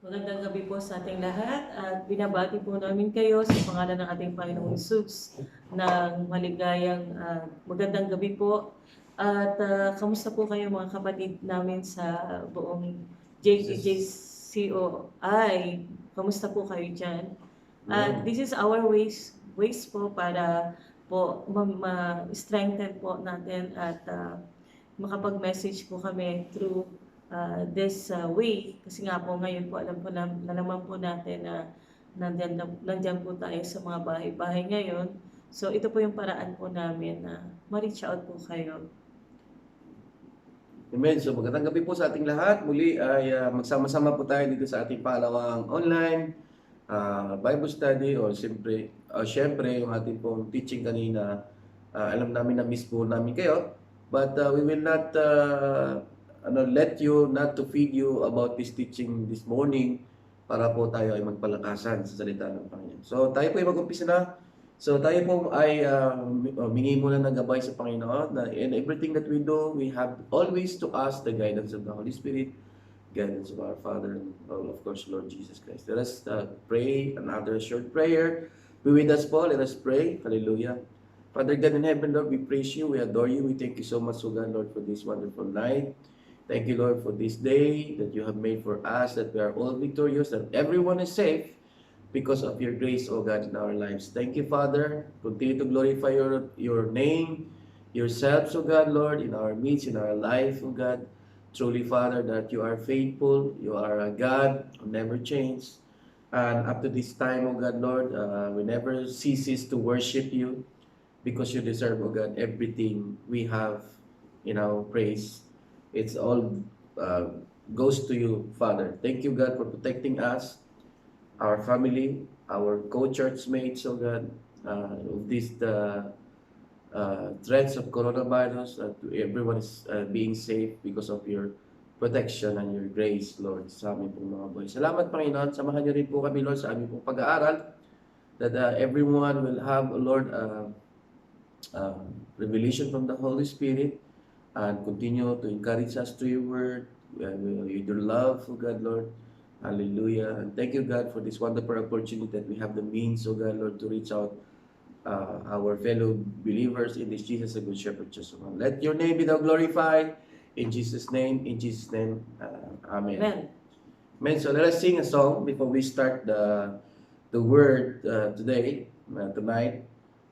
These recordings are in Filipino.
Magandang gabi po sa ating lahat at binabati po namin kayo sa pangalan ng ating Panginoong Hesus ng maligayang magandang gabi po. At kamusta po kayo mga kapatid namin sa buong JPJCOI? Kamusta po kayo dyan? At this is our ways po para po ma-strengthen po natin at makapag-message po kami through this way. Kasi nga po ngayon po alam po na naman po natin na nandyan po tayo sa mga bahay-bahay ngayon. So ito po yung paraan po namin na ma-reach out po kayo. Amen. So magandang gabi po sa ating lahat. Muli ay magsama-sama po tayo dito sa ating pangalawang online Bible study o syempre yung ating pong teaching kanina. Alam namin na miss po namin kayo. But we will not let you, not to feed you about this teaching this morning para po tayo ay magpalakasan sa salita ng Panginoon. So tayo po ay mag-umpisa na. So tayo po ay mingi muna ng gabay sa Panginoon na in everything that we do, we have always to ask the guidance of the Holy Spirit, guidance of our Father, and of course, Lord Jesus Christ. Let us pray another short prayer. Be with us, Paul. Let us pray. Hallelujah. Father God in heaven, Lord, we praise you, we adore you, we thank you so much, O God, Lord, for this wonderful night. Thank you, Lord, for this day that you have made for us, that we are all victorious, that everyone is safe because of your grace, O God, in our lives. Thank you, Father. Continue to glorify your name, yourselves, O God, Lord, in our midst, in our life, O God. Truly, Father, that you are faithful, you are a God who never changes. And up to this time, O God, Lord, we never ceases to worship you, because you deserve, O God, everything we have in our praise. It's all goes to you, Father. Thank you, God, for protecting us, our family, our co-church mates, O God, of these threats of coronavirus. Everyone is being safe because of your protection and your grace, Lord, sa aming pong mga buhay. Salamat, Panginoon. Samahan niyo rin po kami, Lord, sa aming pong pag-aaral, that everyone will have, Lord, revelation from the Holy Spirit, and continue to encourage us through your word, with your love, O God, Lord. Hallelujah. And thank you, God, for this wonderful opportunity that we have the means, O God, Lord, to reach out our fellow believers in this Jesus, the Good Shepherd, just one. Let your name be thou glorified. In Jesus' name, amen. Amen. Amen. So let us sing a song before we start the word tonight.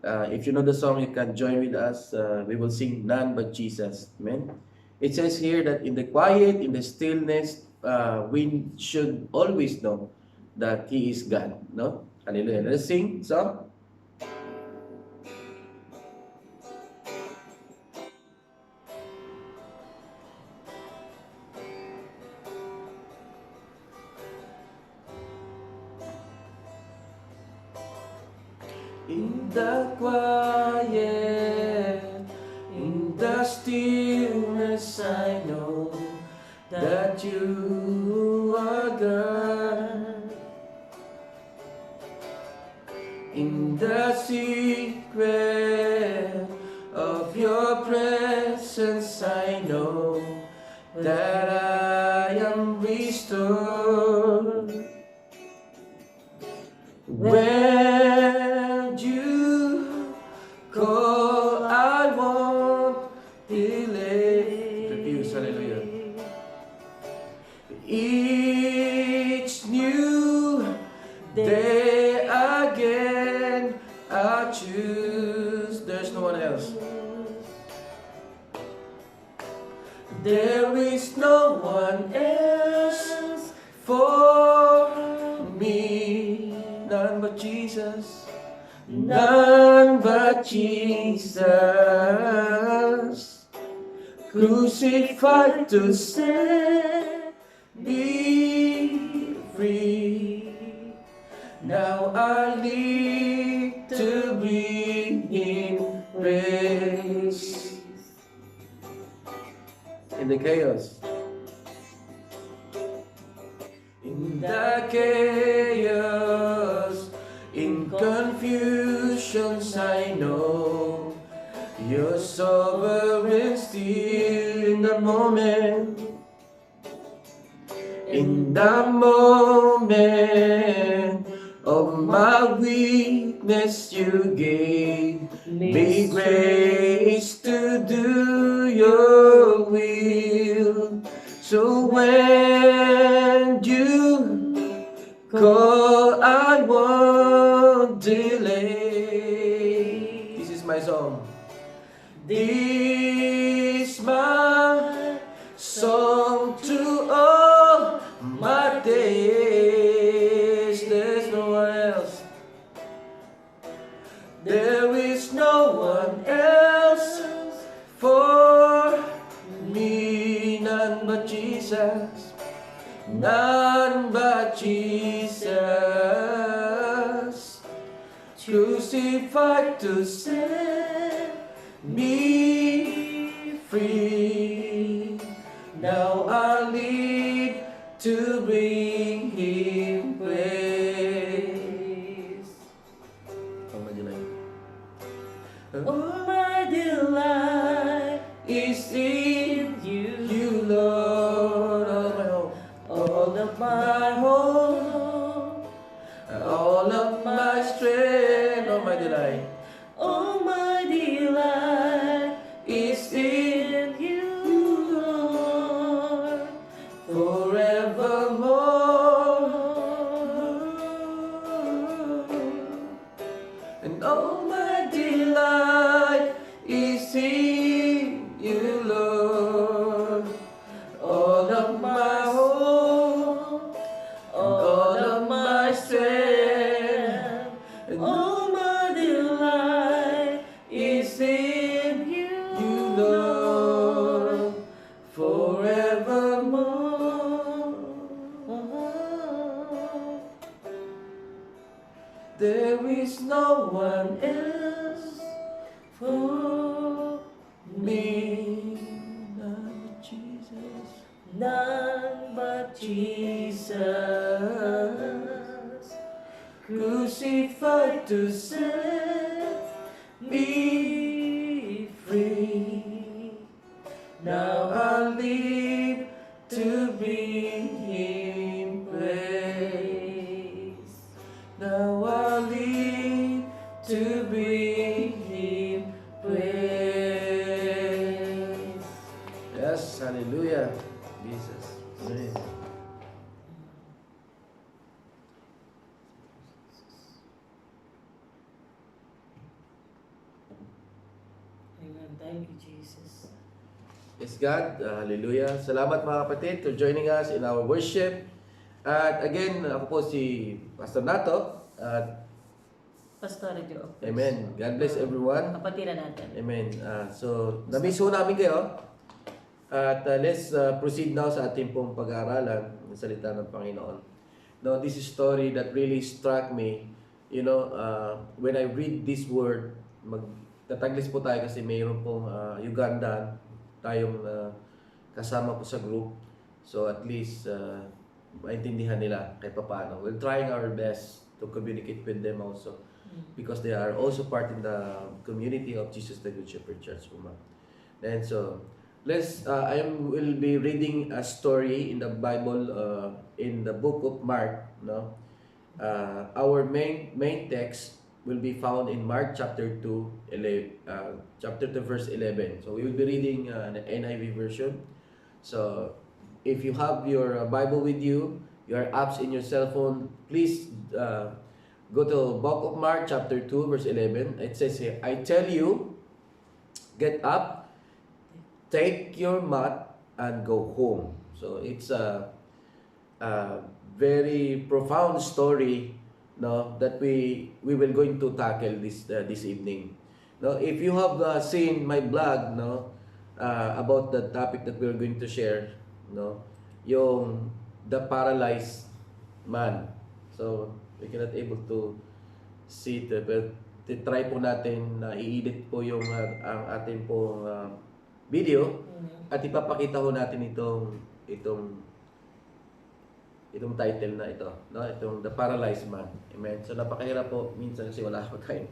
If you know the song, you can join with us. We will sing None But Jesus. Amen. It says here that in the quiet, in the stillness, we should always know that He is God. No? Hallelujah. Let's sing song. In the quiet, in the stillness, I know that you are God. In the secret of your presence, I know that I am restored. When you call, I won't delay. Refuse, hallelujah. Each new day again, I choose. There's no one else. There is no one else for me. None but Jesus, none but Jesus, crucified to set me free. Now I live to bring Him praise. In the chaos, in the chaos, in confusions, I know you're sovereign still in the moment. In the moment of my weakness you gave me grace to do your will. So when you call, I won't delay. This is my song. This my song to all my days. There's no one else. There is no one else for me. None but Jesus. None but Jesus. Crucified to set me free. Now I live to bring Him praise. All my delight Is in you, Lord, all of my hope, all of my strength, all my delight. all my delight Is in you, Lord. forevermore. And all my delight is in you, Lord. All of my hope, all of my strength, and All my delight is in you, Lord, forevermore. There is no one else for me, not Jesus. None but Jesus, Crucified to set me free. Now I live to bring Him praise. Now I live to bring Him praise. Yes, hallelujah. Jesus. Amen. Amen. Thank you, Jesus. Yes, God. Hallelujah. Salamat mga kapatid for joining us in our worship. At again, ako po si Pastor Nato. At Pastor Joe. amen. God bless everyone. Kapatiran natin. Amen. So, na-miss ho namin kayo. At let's proceed now sa ating pong pag-aaralan ng salita ng Panginoon. Now, this is story that really struck me. You know, when I read this word, tataglis po tayo kasi mayroon pong Uganda tayong kasama po sa group. So, at least, maintindihan nila kahit paano. We're trying our best to communicate with them also. Because they are also part in the community of Jesus the Good Shepherd Church. And so, will be reading a story in the Bible, in the book of Mark. No, our main text will be found in Mark chapter 2, chapter 2, verse 11. So we will be reading the NIV version. So if you have your Bible with you, your apps in your cell phone, please go to book of Mark chapter 2, verse 11. It says here, I tell you, get up, take your mat, and go home. So it's a very profound story, no, that we will going to tackle this evening. No, if you have seen my blog, no, about the topic that we're going to share, no, yung the paralyzed man. So we cannot able to see it, but try po natin na i-edit po yung ang ating pong video at ipapakita ho natin itong title na ito, no? Itong The Paralyzed Man. Amen. So napakahirap po minsan kasi wala ako time.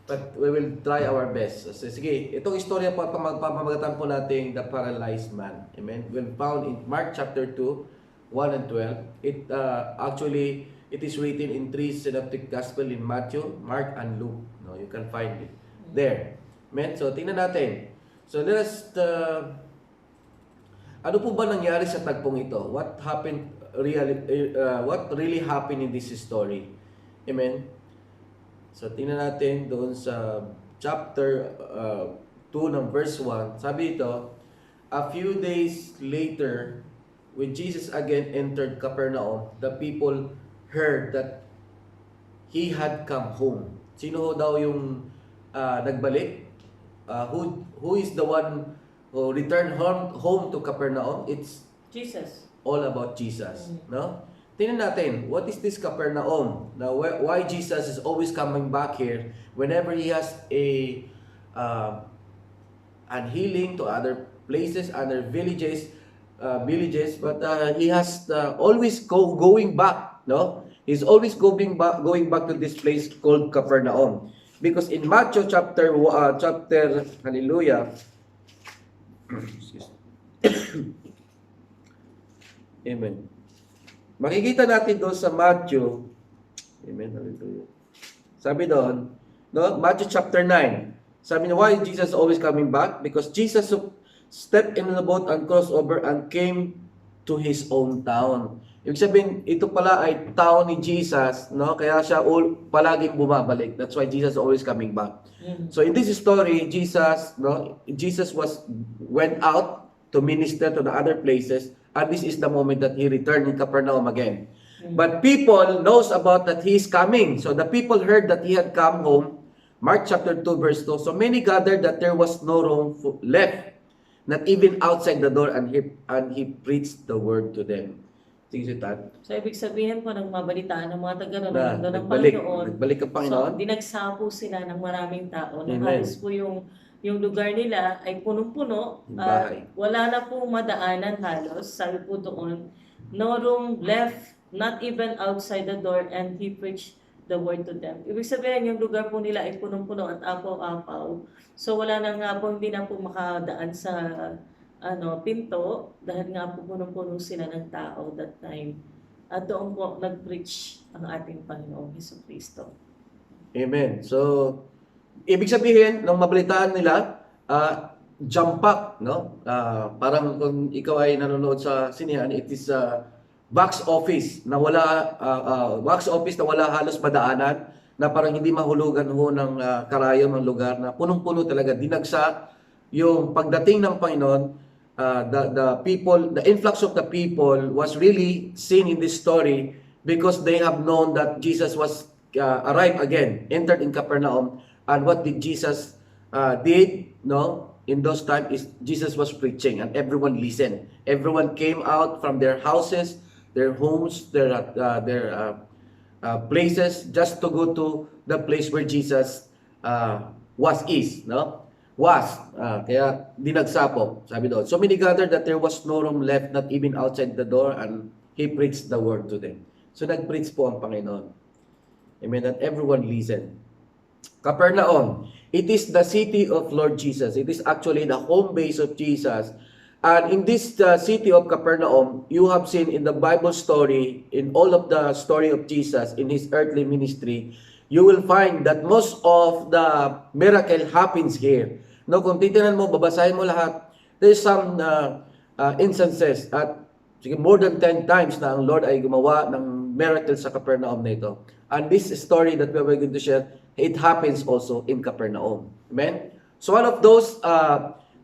But we will try our best. So, sige, itong istorya po at magpapamagatan po natin The Paralyzed Man. Amen. We'll found in Mark chapter 2 1 and 12. Actually, it is written in three synoptic gospel in Matthew, Mark, and Luke. No, you can find it there. Amen? So, tingnan natin. So, let us, ano po ba nangyari sa tagpong ito? What happened what really happened in this story? Amen? So, tingnan natin doon sa chapter 2 ng verse 1. Sabi ito, a few days later, when Jesus again entered Capernaum, the people heard that he had come home. Sino daw yung nagbalik? Who is the one who returned home to Capernaum? It's Jesus. all about Jesus, no? Tingnan natin, what is this Capernaum? Now, why Jesus is always coming back here whenever he has an healing to other places, other villages, but he has always going back, no? He's always going back to this place called Capernaum, because in Matthew chapter hallelujah. Amen. Makikita natin doon sa Matthew, amen, hallelujah. Sabi doon, no, Matthew chapter 9. Sabi niya, why is Jesus always coming back? Because Jesus stepped in the boat and crossed over and came to his own town. Ibig sabihin, ito pala ay town ni Jesus, no? Kaya siya palaging bumabalik. That's why Jesus is always coming back. So in this story, Jesus went out to minister to the other places, and this is the moment that he returned in Capernaum again. But people knows about that he is coming. So the people heard that he had come home. Mark chapter 2 verse 2. So many gathered that there was no room left, not even outside the door, and he preached the word to them. Sige, Tad. So, ibig sabihin po, nang mabalitaan ng mga taga-Rondo ng Nagbalik ang Panginoon. So, dinagsa po sila ng maraming tao. Nang Amen. halos po yung lugar nila ay punong-puno. Bahay. Wala na po madaanan halos. Sabi po doon, no room left, not even outside the door, and he preached the word to them. Ibig sabihin, yung lugar po nila ay punong-puno at apaw-apaw. So, wala na nga po, hindi na po makadaan sa pinto, dahil nga po punong-puno sila ng tao that time. At doon po nag-preach ang ating Panginoong Jesucristo. Amen. So, ibig sabihin, nung mabalitaan nila, jump up, no? Parang kung ikaw ay nanonood sa sinihan, it is box office na wala halos madaanan, na parang hindi mahulugan ho ng karayom ng lugar, na punong-puno talaga, dinagsa yung pagdating ng Panginoon. The influx of the people was really seen in this story because they have known that Jesus was arrived again, entered in Capernaum, and what did Jesus did, no? In those times is Jesus was preaching, and everyone listened. Everyone came out from their houses, their homes, their places, just to go to the place where Jesus is, no? Kaya dinagsa po, sabi doon. So many gathered that there was no room left, not even outside the door, and he preached the word to them. So nag-preach po ang Panginoon. Amen. And everyone listened. Capernaum, it is the city of Lord Jesus. It is actually the home base of Jesus. And in this city of Capernaum, you have seen in the Bible story, in all of the story of Jesus in his earthly ministry, you will find that most of the miracle happens here. No, kung titingnan mo, babasahin mo lahat, there's some instances at more than 10 times na ang Lord ay gumawa ng miracle sa Capernaum na ito. And this story that we are going to share, it happens also in Capernaum. Amen? So one of those,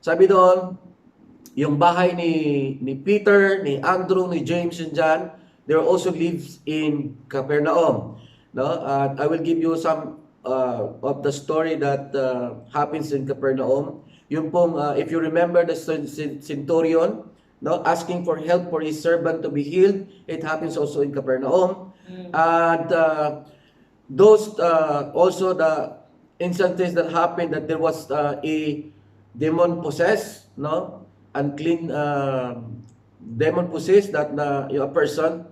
sabi doon, yung bahay ni Peter, ni Andrew, ni James, and John, they also lives in Capernaum. No? I will give you some of the story that happens in Capernaum. Yung pong, if you remember the centurion, no, asking for help for his servant to be healed, it happens also in Capernaum. And those also the instances that happened that there was a demon possessed, no, unclean demon possessed, that a person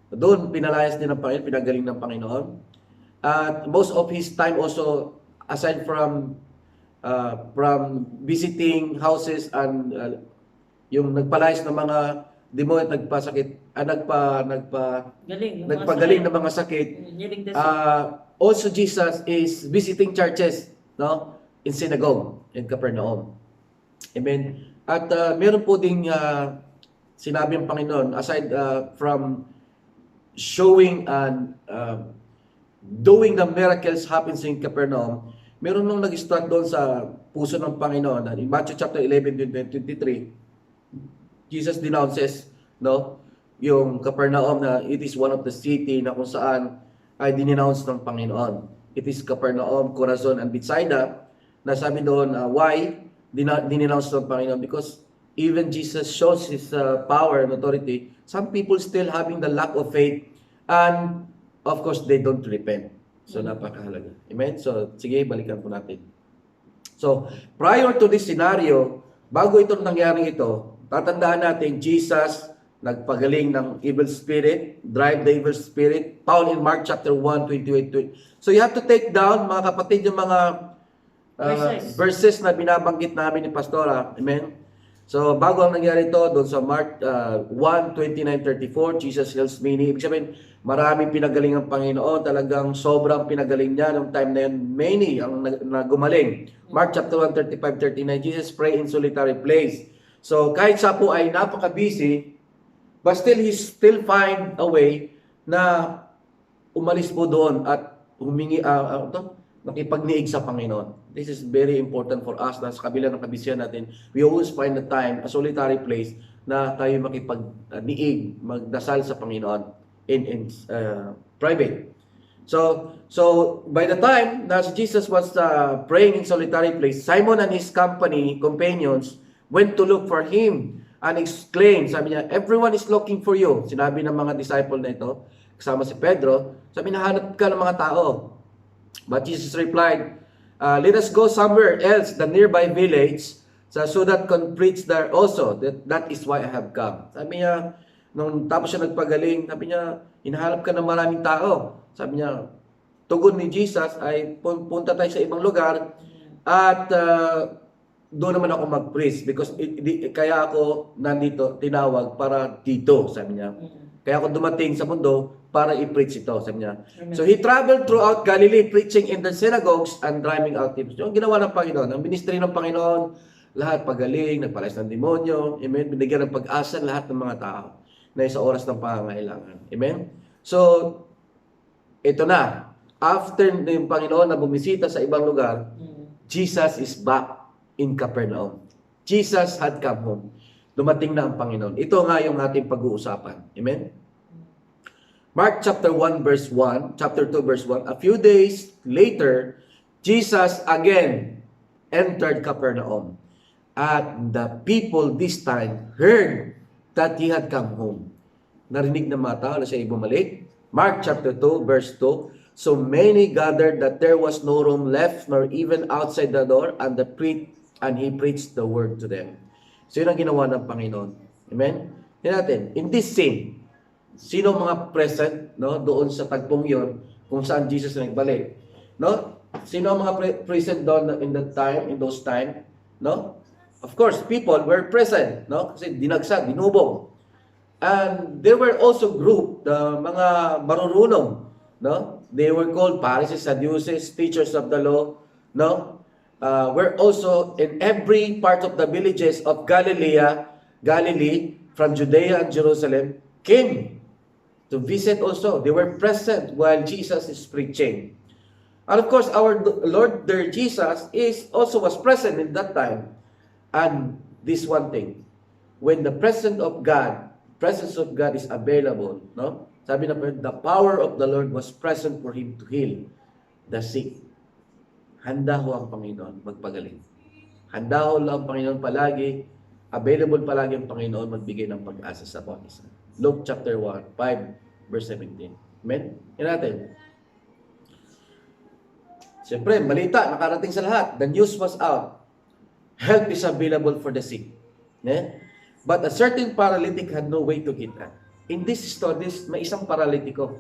doon pinalayas din ng Panginoon, pinagaling ng Panginoon. At most of his time also, aside from visiting houses and yung nagpalayas ng mga demonyo at Galing. Yung mga nagpagaling sakit. ng mga sakit. Healing the sick. Also Jesus is visiting churches, no? In synagogue in Capernaum. Amen. At meron po ding sinabi ng Panginoon, aside from showing and doing the miracles happens in Capernaum, meron nung nag-start doon sa puso ng Panginoon. In Matthew chapter 11:23, Jesus denounces, no, yung Capernaum na it is one of the city na kung saan ay dinenounce ng Panginoon. It is Capernaum, Corazon, and Bethsaida, na sabi doon, why dinenounce ng Panginoon? Because even Jesus shows His power and authority, some people still having the lack of faith, and of course, they don't repent. So, napakahalaga. Amen? So, sige, balikan po natin. So, prior to this scenario, bago itong nangyaring ito, tatandaan natin, Jesus nagpagaling ng evil spirit, drive the evil spirit, found in Mark chapter 1, 28. So, you have to take down, mga kapatid, yung mga verses na binabanggit namin ni Pastora. Amen? So, bago ang nangyari ito, doon sa Mark 1, 29, 34, Jesus heals many. Ibig sabihin, maraming pinagaling ang Panginoon. Talagang sobrang pinagaling niya. Noong time na yun, many ang nagumaling. Mark chapter 1, 35, 39, Jesus pray in solitary place. So, kahit siya po ay napaka-busy, but still, he still find a way na umalis po doon at humingi, nakipagniig sa Panginoon. This is very important for us na sa kabila ng kabisihan natin, we always find the time, a solitary place, na tayo makipagniig, magdasal sa Panginoon in private. So by the time that Jesus was praying in solitary place, Simon and his companions went to look for him and exclaimed, sabi niya, everyone is looking for you. Sinabi ng mga disciple na ito, kasama si Pedro, sabi, nahanap ka ng mga tao. But Jesus replied, let us go somewhere else, the nearby village, so that can preach there also. That is why I have come. Sabi niya, nung tapos siya nagpagaling, sabi niya, hinahanap ka ng maraming tao. Sabi niya, tugon ni Jesus ay punta tayo sa ibang lugar at doon naman ako mag-preach because kaya ako nandito, tinawag para dito, sabi niya. Kaya ako dumating sa mundo para i-preach ito, sabi niya. So he traveled throughout Galilee preaching in the synagogues and driving out demons. Yung ginawa ng Panginoon, ang ministry ng Panginoon, lahat pagaling, nagpalayas ng demonyo, amen, binigyan ng pag-asa lahat ng mga tao na sa oras ng pangangailangan. Amen? So, ito na. After ng Panginoon na bumisita sa ibang lugar, Jesus is back in Capernaum. Jesus had come home. Dumating na ang Panginoon. Ito nga yung ating pag-uusapan. Amen? Mark chapter 1 verse 1, chapter 2 verse 1, a few days later, Jesus again entered Capernaum. At the people this time heard that he had come home. Narinig ng mga tao na siya bumalik. Mark chapter 2 verse 2, so many gathered that there was no room left nor even outside the door, and he preached the word to them. So yun ang ginawa ng Panginoon. Amen? Yan natin. In this scene, sino mga present, no, doon sa tagpong yon kung saan Jesus nagbalik? No? Sino ang mga present doon in those time? No? Of course, people were present, no? Kasi dinagsa, dinubog. And there were also group, the mga marurunong, no? They were called Pharisees, Sadducees, teachers of the law, no? Were also in every part of the villages of Galilee, from Judea and Jerusalem, came to visit also. They were present while Jesus is preaching. And of course, our Lord, their Jesus, was present in that time. And this one thing, when the presence of God is available, no? Sabi na po, the power of the Lord was present for Him to heal the sick. Handa ho ang Panginoon magpagaling. Handa ho lang ang Panginoon palagi, available palagi ang Panginoon magbigay ng pag-asa sa bawat isa. Luke chapter 5 verse 17. Amen? Yan natin. Siyempre, balita, nakarating sa lahat. The news was out. Help is available for the sick. Yeah? But a certain paralytic had no way to get out. In this story, may isang paralitiko.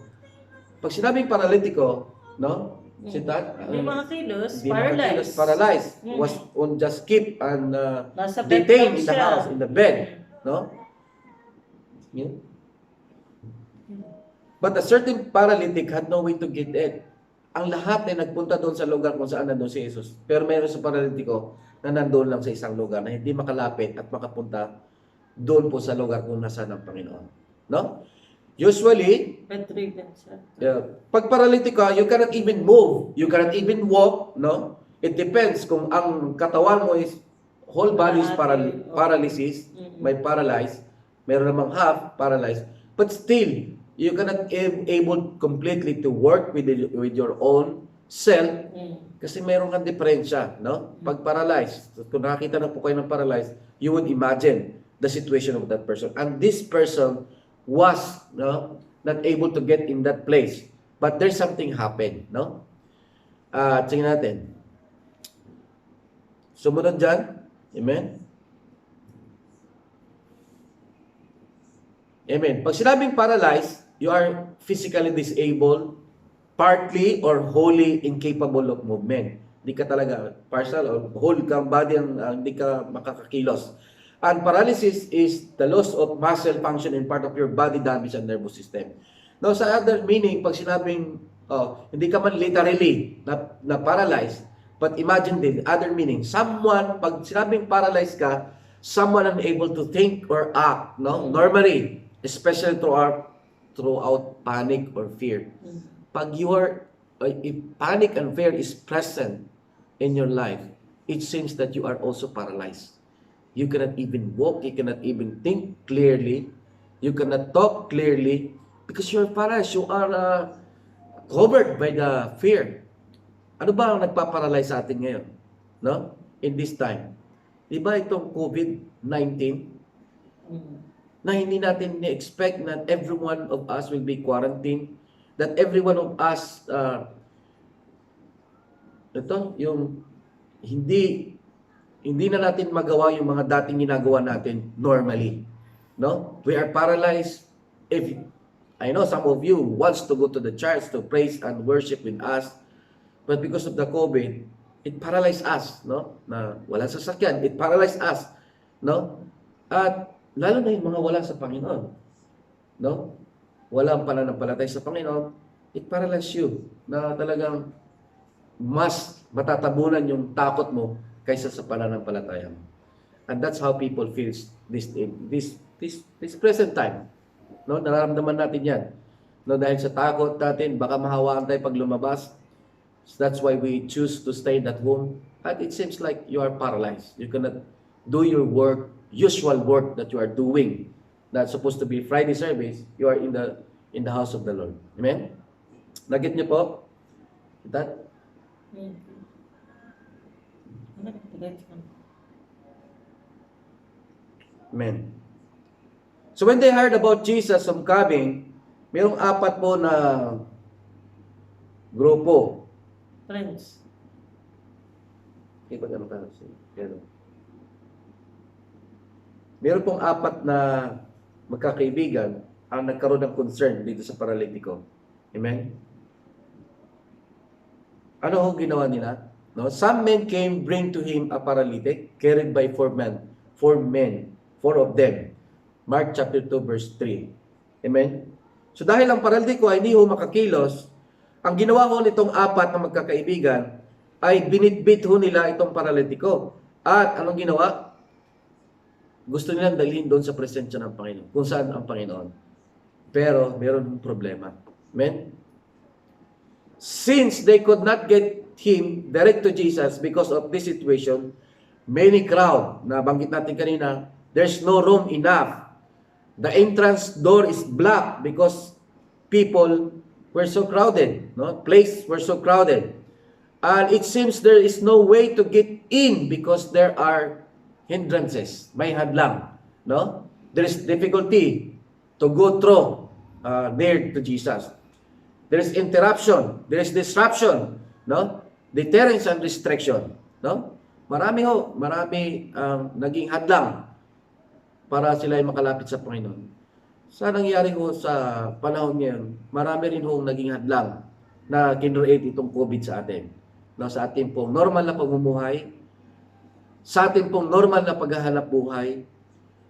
Pag sinabing paralitiko, no? May mga kilos, paralyzed. Was on just keep and Nasa bed detained lang in the siya. house, in the bed. No? Yeah. But a certain paralytic had no way to get in. Ang lahat ay nagpunta doon sa lugar kung saan nandun si Jesus. Pero meron sa paralitiko na nandoon lang sa isang lugar na hindi makalapit at makapunta doon po sa lugar kung nasaan ang Panginoon. No? Usually, Bedridden siya. pag paralytic ka, you cannot even move. You cannot even walk. No? It depends kung ang katawan mo is whole body is paralysis, may paralyzed, meron namang half paralyzed. But still, you cannot able completely to work with your own self kasi meron kang diferensya, no? Pag paralyzed, kung nakakita na po kayo ng paralyzed, you would imagine the situation of that person. And this person was, no, not able to get in that place. But there's something happened, no? Tingnan natin. Sumunod dyan. Amen? Amen. Pag sinabing paralyzed, you are physically disabled, partly or wholly incapable of movement. Hindi ka talaga partial or whole kang body ang hindi ka makakakilos. And paralysis is the loss of muscle function in part of your body, damage and nervous system. Now, sa other meaning, pag sinabing hindi ka man literally na paralyzed, but imagine din, other meaning, someone, pag sinabing paralyzed ka, someone unable to think or act, no? Normally, especially throughout panic or fear. Pag if panic and fear is present in your life, it seems that you are also paralyzed. You cannot even walk, you cannot even think clearly, you cannot talk clearly, because you're paralyzed, you are covered by the fear. Ano ba ang nagpaparalyze sa atin ngayon? No? In this time. Di ba itong COVID-19? Na hindi natin ni-expect na every one of us will be quarantined, that every one of us, yung hindi na natin magawa yung mga dating ginagawa natin normally. No? We are paralyzed. I know some of you wants to go to the church to praise and worship with us, but because of the COVID, it paralyzed us, no? Na walang sasakyan, it paralyzed us, no? At lalo na yung mga wala sa Panginoon, no? Walang pananampalatay sa Panginoon, it paralyzes you na talagang mas matatabunan yung takot mo kaysa sa pananampalataya mo. And that's how people feels this present time. No, nararamdaman natin 'yan. No, dahil sa takot natin, baka mahawaan tayo pag lumabas. So that's why we choose to stay at home. And it seems like you are paralyzed. You cannot do your work, usual work that you are doing. That's supposed to be Friday service. You are in the house of the Lord. Amen? Nagit niyo po? That? Amen. So when they heard about Jesus coming, mayroong 4 po na grupo. Friends. Meron pong 4 na magkakaibigan ang nagkaroon ng concern dito sa paralitiko. Amen? Ano ho ginawa nila? No? Some men came, bring to him a paralytic, carried by 4 men. 4 of them. Mark chapter 2 verse 3. Amen? So dahil ang paralitiko ay hindi ho makakilos, ang ginawa ho nitong 4 na magkakaibigan ay binitbit ho nila itong paralitiko. At anong ginawa? Gusto nilang dalhin doon sa presensya ng Panginoon. Kung saan ang Panginoon. Pero meron problema. Amen? Since they could not get him direct to Jesus because of this situation, many crowd, na banggit natin kanina, there's no room enough. The entrance door is blocked because people were so crowded. No? Place were so crowded. And it seems there is no way to get in because there are hindrances. May hadlang. No? There is difficulty to go through there to Jesus. There is interruption. There is disruption. No? Deterrence and restriction. No? Marami naging hadlang para sila ay makalapit sa Panginoon. Sa nangyari ho sa panahon ngayon, marami rin ho naging hadlang na kinreate itong COVID sa atin. No, sa ating pong normal na pamumuhay, sa ating pong normal na paghahanap buhay,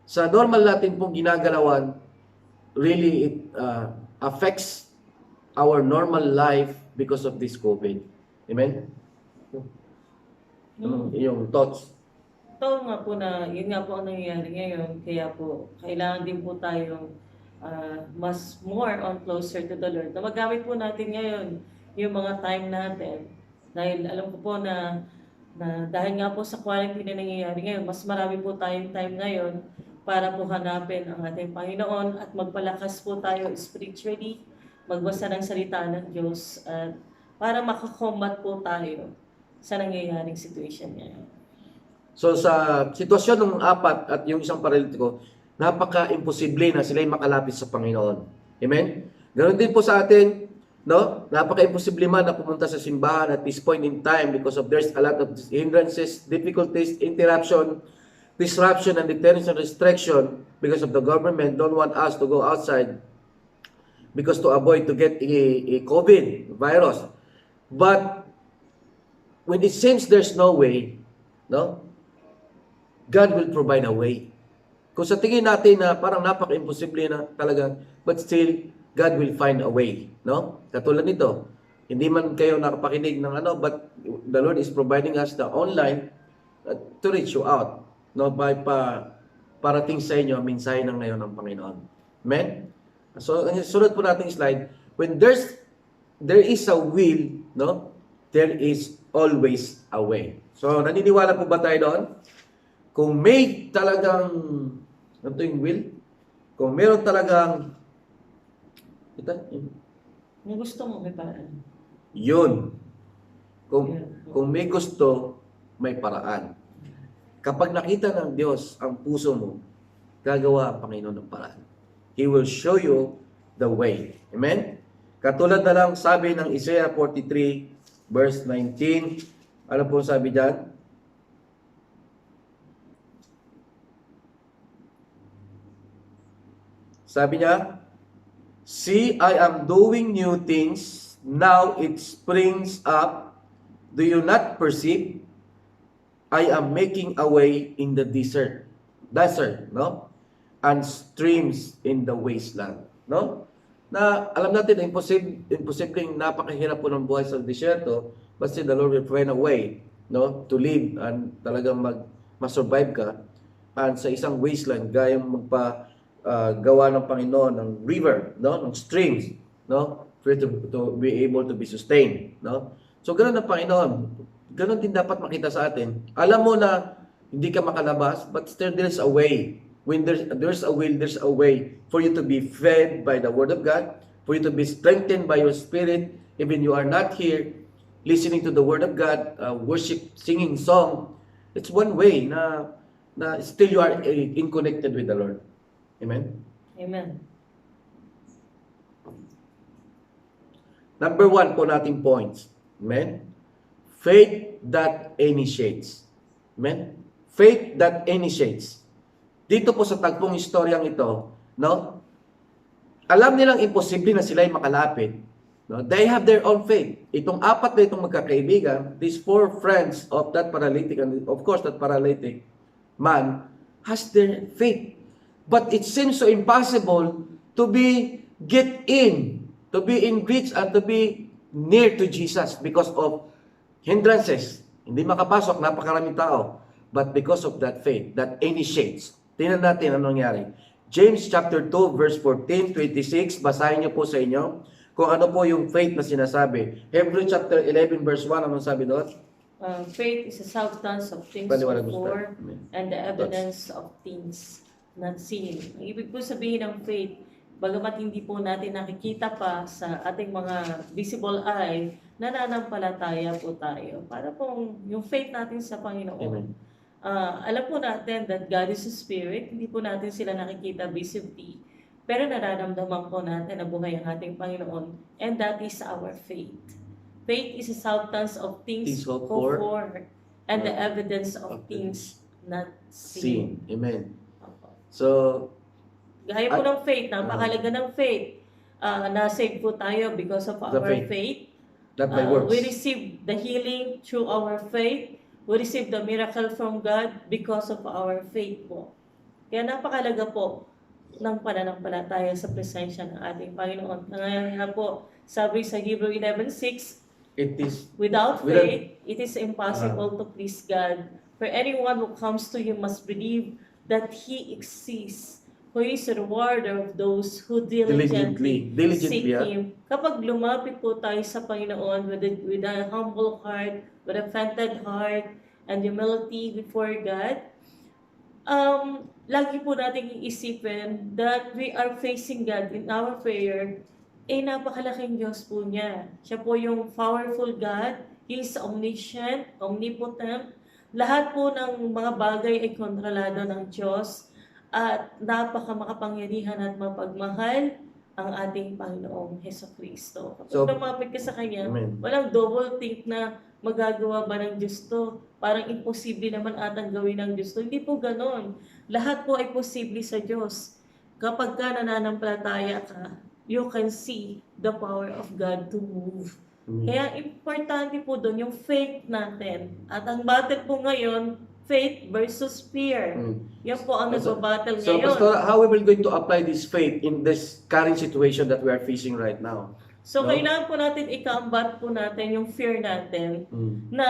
sa normal natin pong ginagalawan, really it affects our normal life because of this COVID. Amen? Yung thoughts. Ito nga po na, yun nga po ang nangyayari ngayon. Kaya po, kailangan din po tayong mas more on closer to the Lord. Na magamit po natin ngayon yung mga time natin. Dahil alam ko po na dahil nga po sa quarantine na nangyayari ngayon, mas marami po tayong time ngayon para po hanapin ang ating Panginoon at magpalakas po tayo spiritually, magbasa ng salita ng Diyos at para makakombat po tayo sa nangyayaring situation ngayon. So sa sitwasyon ng apat at yung isang paralitiko, napaka-imposible na sila makalapit sa Panginoon. Amen? Ganon din po sa atin, no? Napaka-imposible man na pumunta sa simbahan at this point in time because of there's a lot of hindrances, difficulties, interruption, disruption, and deterrence and restriction because of the government don't want us to go outside because to avoid to get a COVID virus. But when it seems there's no way, no? God will provide a way. Kung sa tingin natin na parang napaka-imposible na talaga, but still, God will find a way. No? Katulad nito, hindi man kayo nakapakinig ng but the Lord is providing us the online to reach you out. No? By parating sa inyo ang mensahe ng ngayon ng Panginoon. Amen? So, sunod po nating slide. When there is a will, no? There is always a way. So, naniniwala po ba tayo doon? Kung may talagang, ano yung will? Kung meron talagang, Kung gusto mo, may paraan. yun. Kung may gusto, may paraan. Kapag nakita ng Diyos ang puso mo, gagawa ang Panginoon ng paraan. He will show you the way. Amen? Katulad na lang sabi ng Isaiah 43, verse 19. Ano po sabi dyan? Sabi niya, see, I am doing new things. Now it springs up. Do you not perceive? I am making a way in the desert, no? And streams in the wasteland, no? Na alam natin, imposibleng napakahirap po ng buhay sa desierto, but still the Lord will find a way, no? To live and talagang ma-survive ka. And sa isang wasteland, gayang gawa ng Panginoon ng river, no? Ng streams, no? For you to be able to be sustained, no? So, ganoon ang Panginoon. Ganoon din dapat makita sa atin. Alam mo na hindi ka makalabas, but still there's a way. When there's a will, there's a way for you to be fed by the Word of God, for you to be strengthened by your spirit, even you are not here listening to the Word of God, worship, singing song. It's one way na still you are connected with the Lord. Amen? Amen. Number 1 po nating points. Amen? Faith that initiates. Amen? Faith that initiates. Dito po sa tagpong istoryang ito, no? Alam nilang imposible na sila ay makalapit. No? They have their own faith. Itong apat na itong magkakaibigan, these 4 friends of that paralytic, and of course that paralytic man, has their faith. But it seems so impossible to get in, to be in reach, and to be near to Jesus because of hindrances. Hindi makapasok, napakaraming tao. But because of that faith, that initiates. Tingnan natin anong nangyari. James chapter 2, verse 14, 26. Basahin niyo po sa inyo kung ano po yung faith na sinasabi. Hebrews chapter 11, verse 1. Anong sabi doon? Faith is a substance of things Paliwanag mo before sa amin. and the evidence of things not seen. Ang ibig po sabihin ng faith, bagamat hindi po natin nakikita pa sa ating mga visible eye, nananampalataya po tayo. Para pong yung faith natin sa Panginoon. Amen. Alam po natin that God is a spirit, hindi po natin sila nakikita visibly, pero nararamdaman po natin na buhay ang ating Panginoon, and that is our faith. Faith is a substance of things hoped for and the evidence of things not seen. Amen. So, Gaya po ng faith, napakalaga ng faith. Na-save po tayo because of our faith. not by works. We receive the healing through our faith. We receive the miracle from God because of our faith po. Kaya napakalaga po ng pananampalataya sa presensya ng ating Panginoon. Kaya nga po, sabi sa Hebrew 11:6, It is without Without- faith, it is impossible to please God. For anyone who comes to Him must believe that He exists, who is a rewarder of those who diligently seek diligently, Him. Kapag lumapit po tayo sa Panginoon with a humble heart, with a repentant heart, and humility before God, lagi po nating iisipin that we are facing God in our prayer. Napakalaking Diyos po niya. Siya po yung powerful God. He is omniscient, omnipotent. Lahat po ng mga bagay ay kontrolado ng Diyos. At makapangyarihan at mapagmahal ang ating Panginoong Hesukristo. Kapag So, lumapit ka sa Kanya, Amen. walang double think na magagawa ba ng Diyos to? Parang imposible naman atang gawin ng Diyos to. Hindi po ganon. Lahat po ay posible sa Diyos. Kapag ka nananampalataya ka, you can see the power of God to move. Kaya importante po doon yung faith natin. At ang battle po ngayon, faith versus fear. Yan po ang nagbabattle So, ngayon. Pastor, how are we going to apply this faith in this current situation that we are facing right now? So, No? kailangan po natin ikaambat po natin yung fear natin Mm. na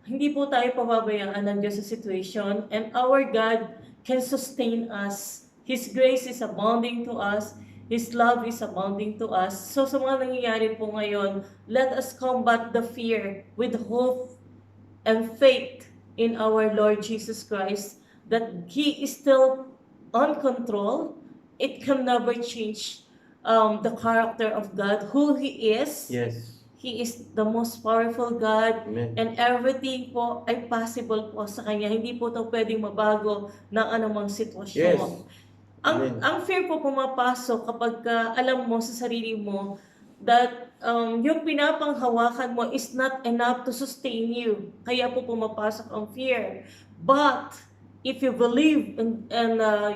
hindi po tayo pababayaan ng Diyos sa situation, and our God can sustain us. His grace is abounding to us. His love is abounding to us. So sa mga nangyayari po ngayon, let us combat the fear with hope and faith in our Lord Jesus Christ that He is still on control. It can never change the character of God, who He is. Yes. He is the most powerful God. Amen. And everything po ay possible po sa Kanya. Hindi po ito pwedeng mabago ng anumang sitwasyon. Yes. Amen. Ang fear po pumapasok kapag alam mo sa sarili mo that yung pinapanghawakan mo is not enough to sustain you. Kaya po pumapasok ang fear. But if you believe and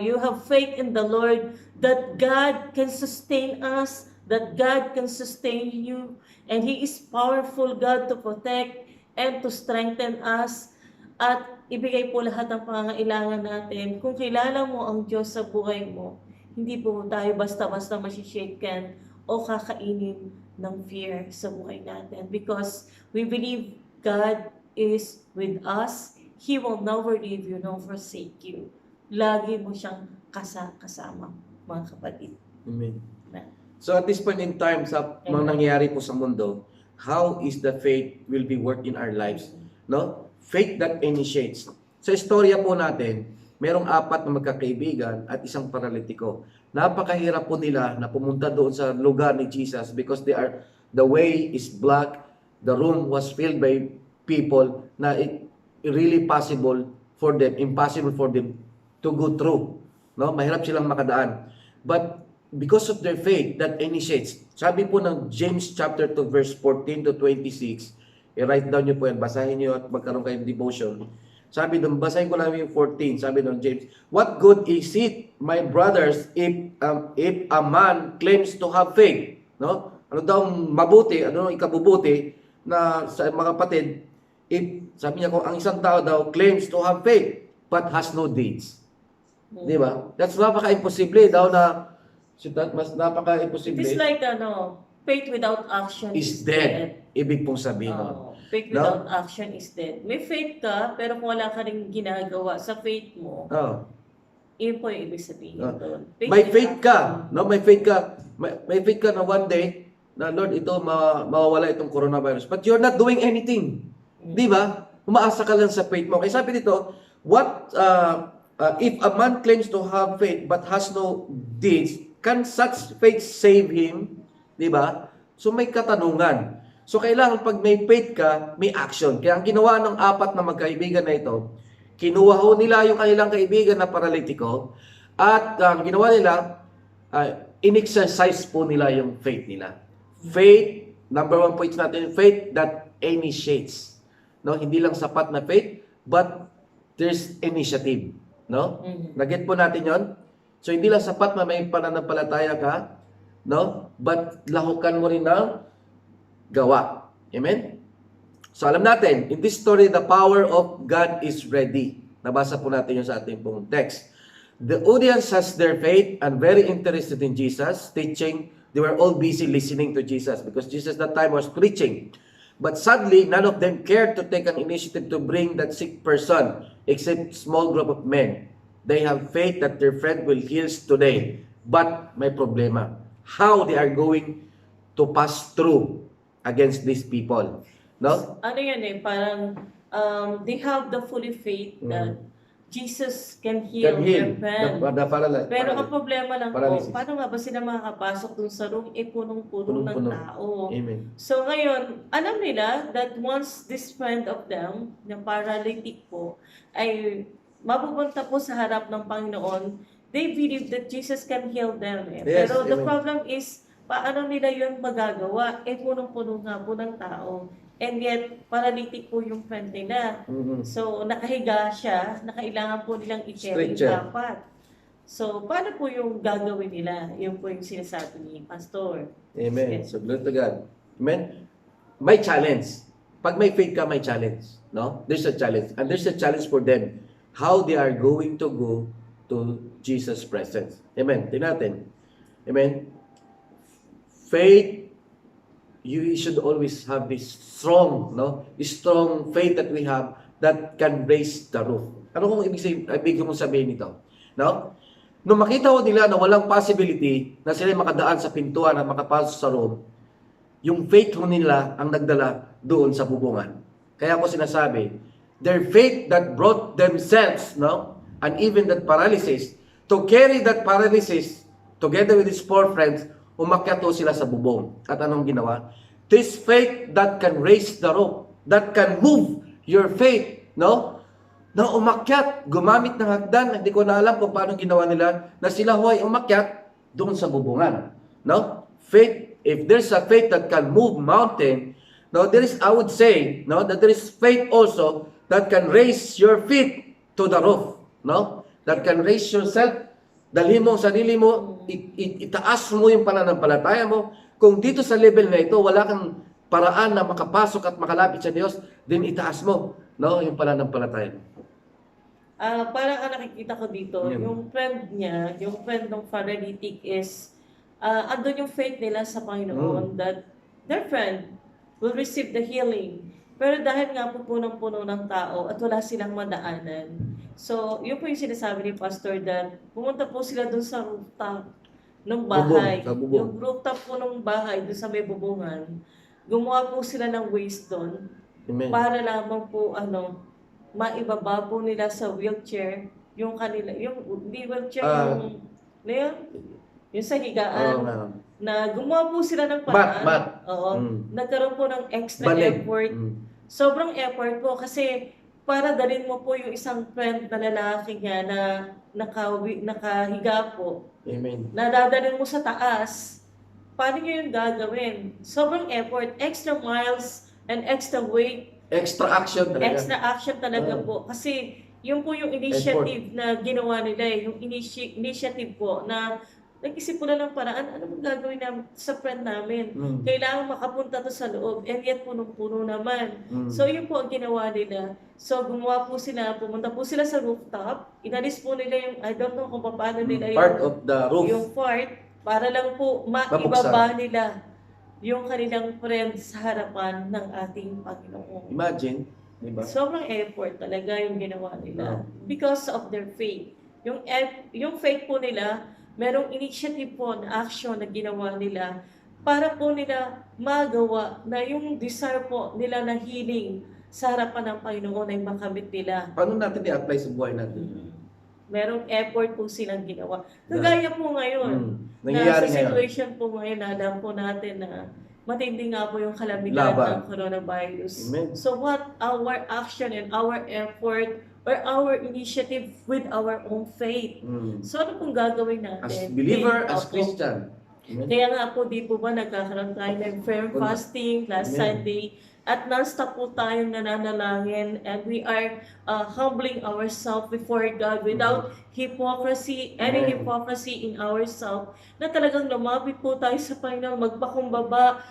you have faith in the Lord that God can sustain us, that God can sustain you, and He is powerful God to protect and to strengthen us, at ibigay po lahat ng pangangailangan natin. Kung kilala mo ang Diyos sa buhay mo, hindi po tayo basta-basta masishaken o kakainin ng fear sa buhay natin. Because we believe God is with us. He will never leave you nor forsake you. Lagi mo siyang kasama, mga kapatid. Amen. Amen. So at this point in time, sa mga nangyayari po sa mundo, how is the faith will be worked in our lives? No? Faith that initiates. Sa istorya po natin, merong 4 na magkakaibigan at isang paralitiko. Napakahirap po nila na pumunta doon sa lugar ni Jesus because the way is black, the room was filled by people na it really impossible for them to go through. No? Mahirap silang makadaan. But because of their faith that initiates, sabi po ng James chapter 2 verse 14 to 26, i-write down nyo po yan, basahin nyo at magkaroon kayong devotion. Sabi doon, basahin ko lang yung 14, sabi doon James, what good is it, my brothers, if a man claims to have faith? No? Ano daw mabuti, ano ikabubuti na sa mga kapatid, if, sabi niya kung ang isang tao daw claims to have faith, but has no deeds. Di ba? That's napaka-imposible daw na, mas napaka-imposible. It is like faith without action is dead. Ibig pong sabihin nun. Faith No? without action is dead. May faith ka, pero kung wala ka rin ginagawa sa faith mo, Oh. yun po yung ibig sabihin doon. May without faith ka, action. no? May faith ka. May faith ka na one day na Lord, ito mawawala itong coronavirus. But you're not doing anything. Di ba? Umaasa ka lang sa faith mo. Kaya sabi dito, if a man claims to have faith but has no deeds, can such faith save him? Di ba? So may katanungan. So kailangan pag may faith ka, may action. Kaya ang ginawa ng 4 na magkaibigan na ito, kinuha ho nila yung kanilang kaibigan na paralitiko at ang ginawa nila, in-exercise po nila yung faith nila. Faith, number 1 point natin, faith that initiates. No, hindi lang sapat na faith, but there's initiative. No? Nagget po natin yon. So hindi lang sapat na may pananampalataya ka, no? But lahukan mo rin ng gawa. Amen? So alam natin, in this story, the power of God is ready. Nabasa po natin yun sa ating pong text. The audience has their faith and very interested in Jesus teaching. They were all busy listening to Jesus because Jesus that time was preaching. But sadly, none of them cared to take an initiative to bring that sick person except small group of men. They have faith that their friend will heal today. But may problema. How they are going to pass through against these people. No? Ano yan eh, parang they have the fully faith that Jesus can heal Can heal their friend. the paralyzed. Pero ang problema lang Paralysis. po, paano nga ba sila makakapasok dun sa room? Eh, punong-puno ng Punong-puno. tao. Amen. So ngayon, alam nila that once this friend of them, na paralytic po, ay mapupunta po sa harap ng Panginoon, they believe that Jesus can heal them. Eh. Yes, Pero the amen. problem is, paano nila yun magagawa? Eh, punong-puno nga po ng tao. And yet, paralytic po yung friend nila. Mhm. So, nakahiga siya, nakailangan po nilang i-carry Stretcher. dapat. So, paano po yung gagawin nila? Yun po yung sinasabi ni Pastor. Amen. Yes. So, glory to God. Amen. May challenge. Pag may faith ka, may challenge. No? There's a challenge. And there's a challenge for them. How they are going to go to Jesus' presence. Amen. Tingnan natin. Amen. Faith, you should always have this strong, no? Strong faith that we have that can raise the roof. Ano kung ibig mong sabihin nito? No? Nung makita ko nila na walang possibility na sila makadaan sa pintuan at makapasok sa room, yung faith ho nila ang nagdala doon sa bubungan. Kaya ko sinasabi, their faith that brought themselves, no? And even that paralysis, to carry that paralysis together with his four friends, umakyat ho sila sa bubong. At anong ginawa? This faith that can raise the rope, that can move your faith, no? Na umakyat, gumamit ng hagdan, hindi ko na alam kung paano ginawa nila, na sila ho'y umakyat doon sa bubungan. No? Faith, if there's a faith that can move mountain, no, there is, I would say, no, that there is faith also that can raise your feet to the roof. No? That can raise yourself, dalhin mo ang sarili mo, itaas mo yung pananampalataya mo. Kung dito sa level na ito, wala kang paraan na makapasok at makalapit sa Diyos, then itaas mo, no, yung pananampalataya mo. Parang ang nakikita ko dito, yung friend niya, yung friend ng paralytic is, andun yung faith nila sa Panginoon that their friend will receive the healing. Pero dahil nga po punong-puno ng tao at wala silang madaanan. So, yun po yung sinasabi ni Pastor that pumunta po sila dun sa rooftop ng bahay. Bubong. Yung rooftop po ng bahay dun sa may bubungan. Gumawa po sila ng ways doon Amen. para lamang po maibaba po nila sa wheelchair yung kanila, yung hindi wheelchair, yung sa higaan. Na gumawa po sila ng paraan. Mat. Oo. Nagkaroon po ng extra Balig. effort. Sobrang effort po kasi para dalhin mo po yung isang friend na lalaki niya na nakahiga po. Amen. Na dadalhin mo sa taas. Paano nyo yung gagawin? Sobrang effort, extra miles and extra weight. Extra action talaga. Extra action talaga po. Kasi yun po yung initiative na ginawa nila eh. Yung initiative po na nag-isip po na ng paraan, ano bang gagawin namin sa friend namin? Kailangan makapunta to sa loob, and yet punong-puno naman. So yun po ang ginawa nila. So gumawa po sila, pumunta po sila sa rooftop, inalis po nila yung, I don't know kung paano nila yung part of the roof. Yung part, para lang po maibaba nila yung kanilang friends sa harapan ng ating Panginoon. Imagine, di ba? Sobrang effort talaga yung ginawa nila because of their faith. Yung faith po nila, merong initiative po na action na ginawa nila para po nila magawa na yung desire po nila na healing sa harapan ng Panginoon ay makamit nila. Paano natin i-apply sa buhay natin? Merong effort po silang ginawa. Kagaya po ngayon, nangyayari na sa ngayon. situation po ngayon, alam po natin na matindi nga po yung kalamidad ng coronavirus. Amen. So what our action and our effort or our initiative with our own faith? So ano pong gagawin natin? As believer, as Opo. Christian. Amen. Kaya nga po, di po ba nagkakaroon tayo ng prayer fasting last Amen. Sunday at non-stop po tayong nananalangin and we are humbling ourselves before God without hypocrisy, any Amen. hypocrisy in ourselves, na talagang lumapit po tayo sa Panginoon, magpakumbaba.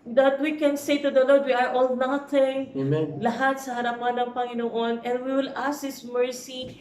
That we can say to the Lord, we are all nothing, Amen. lahat sa harapan ng Panginoon, and we will ask His mercy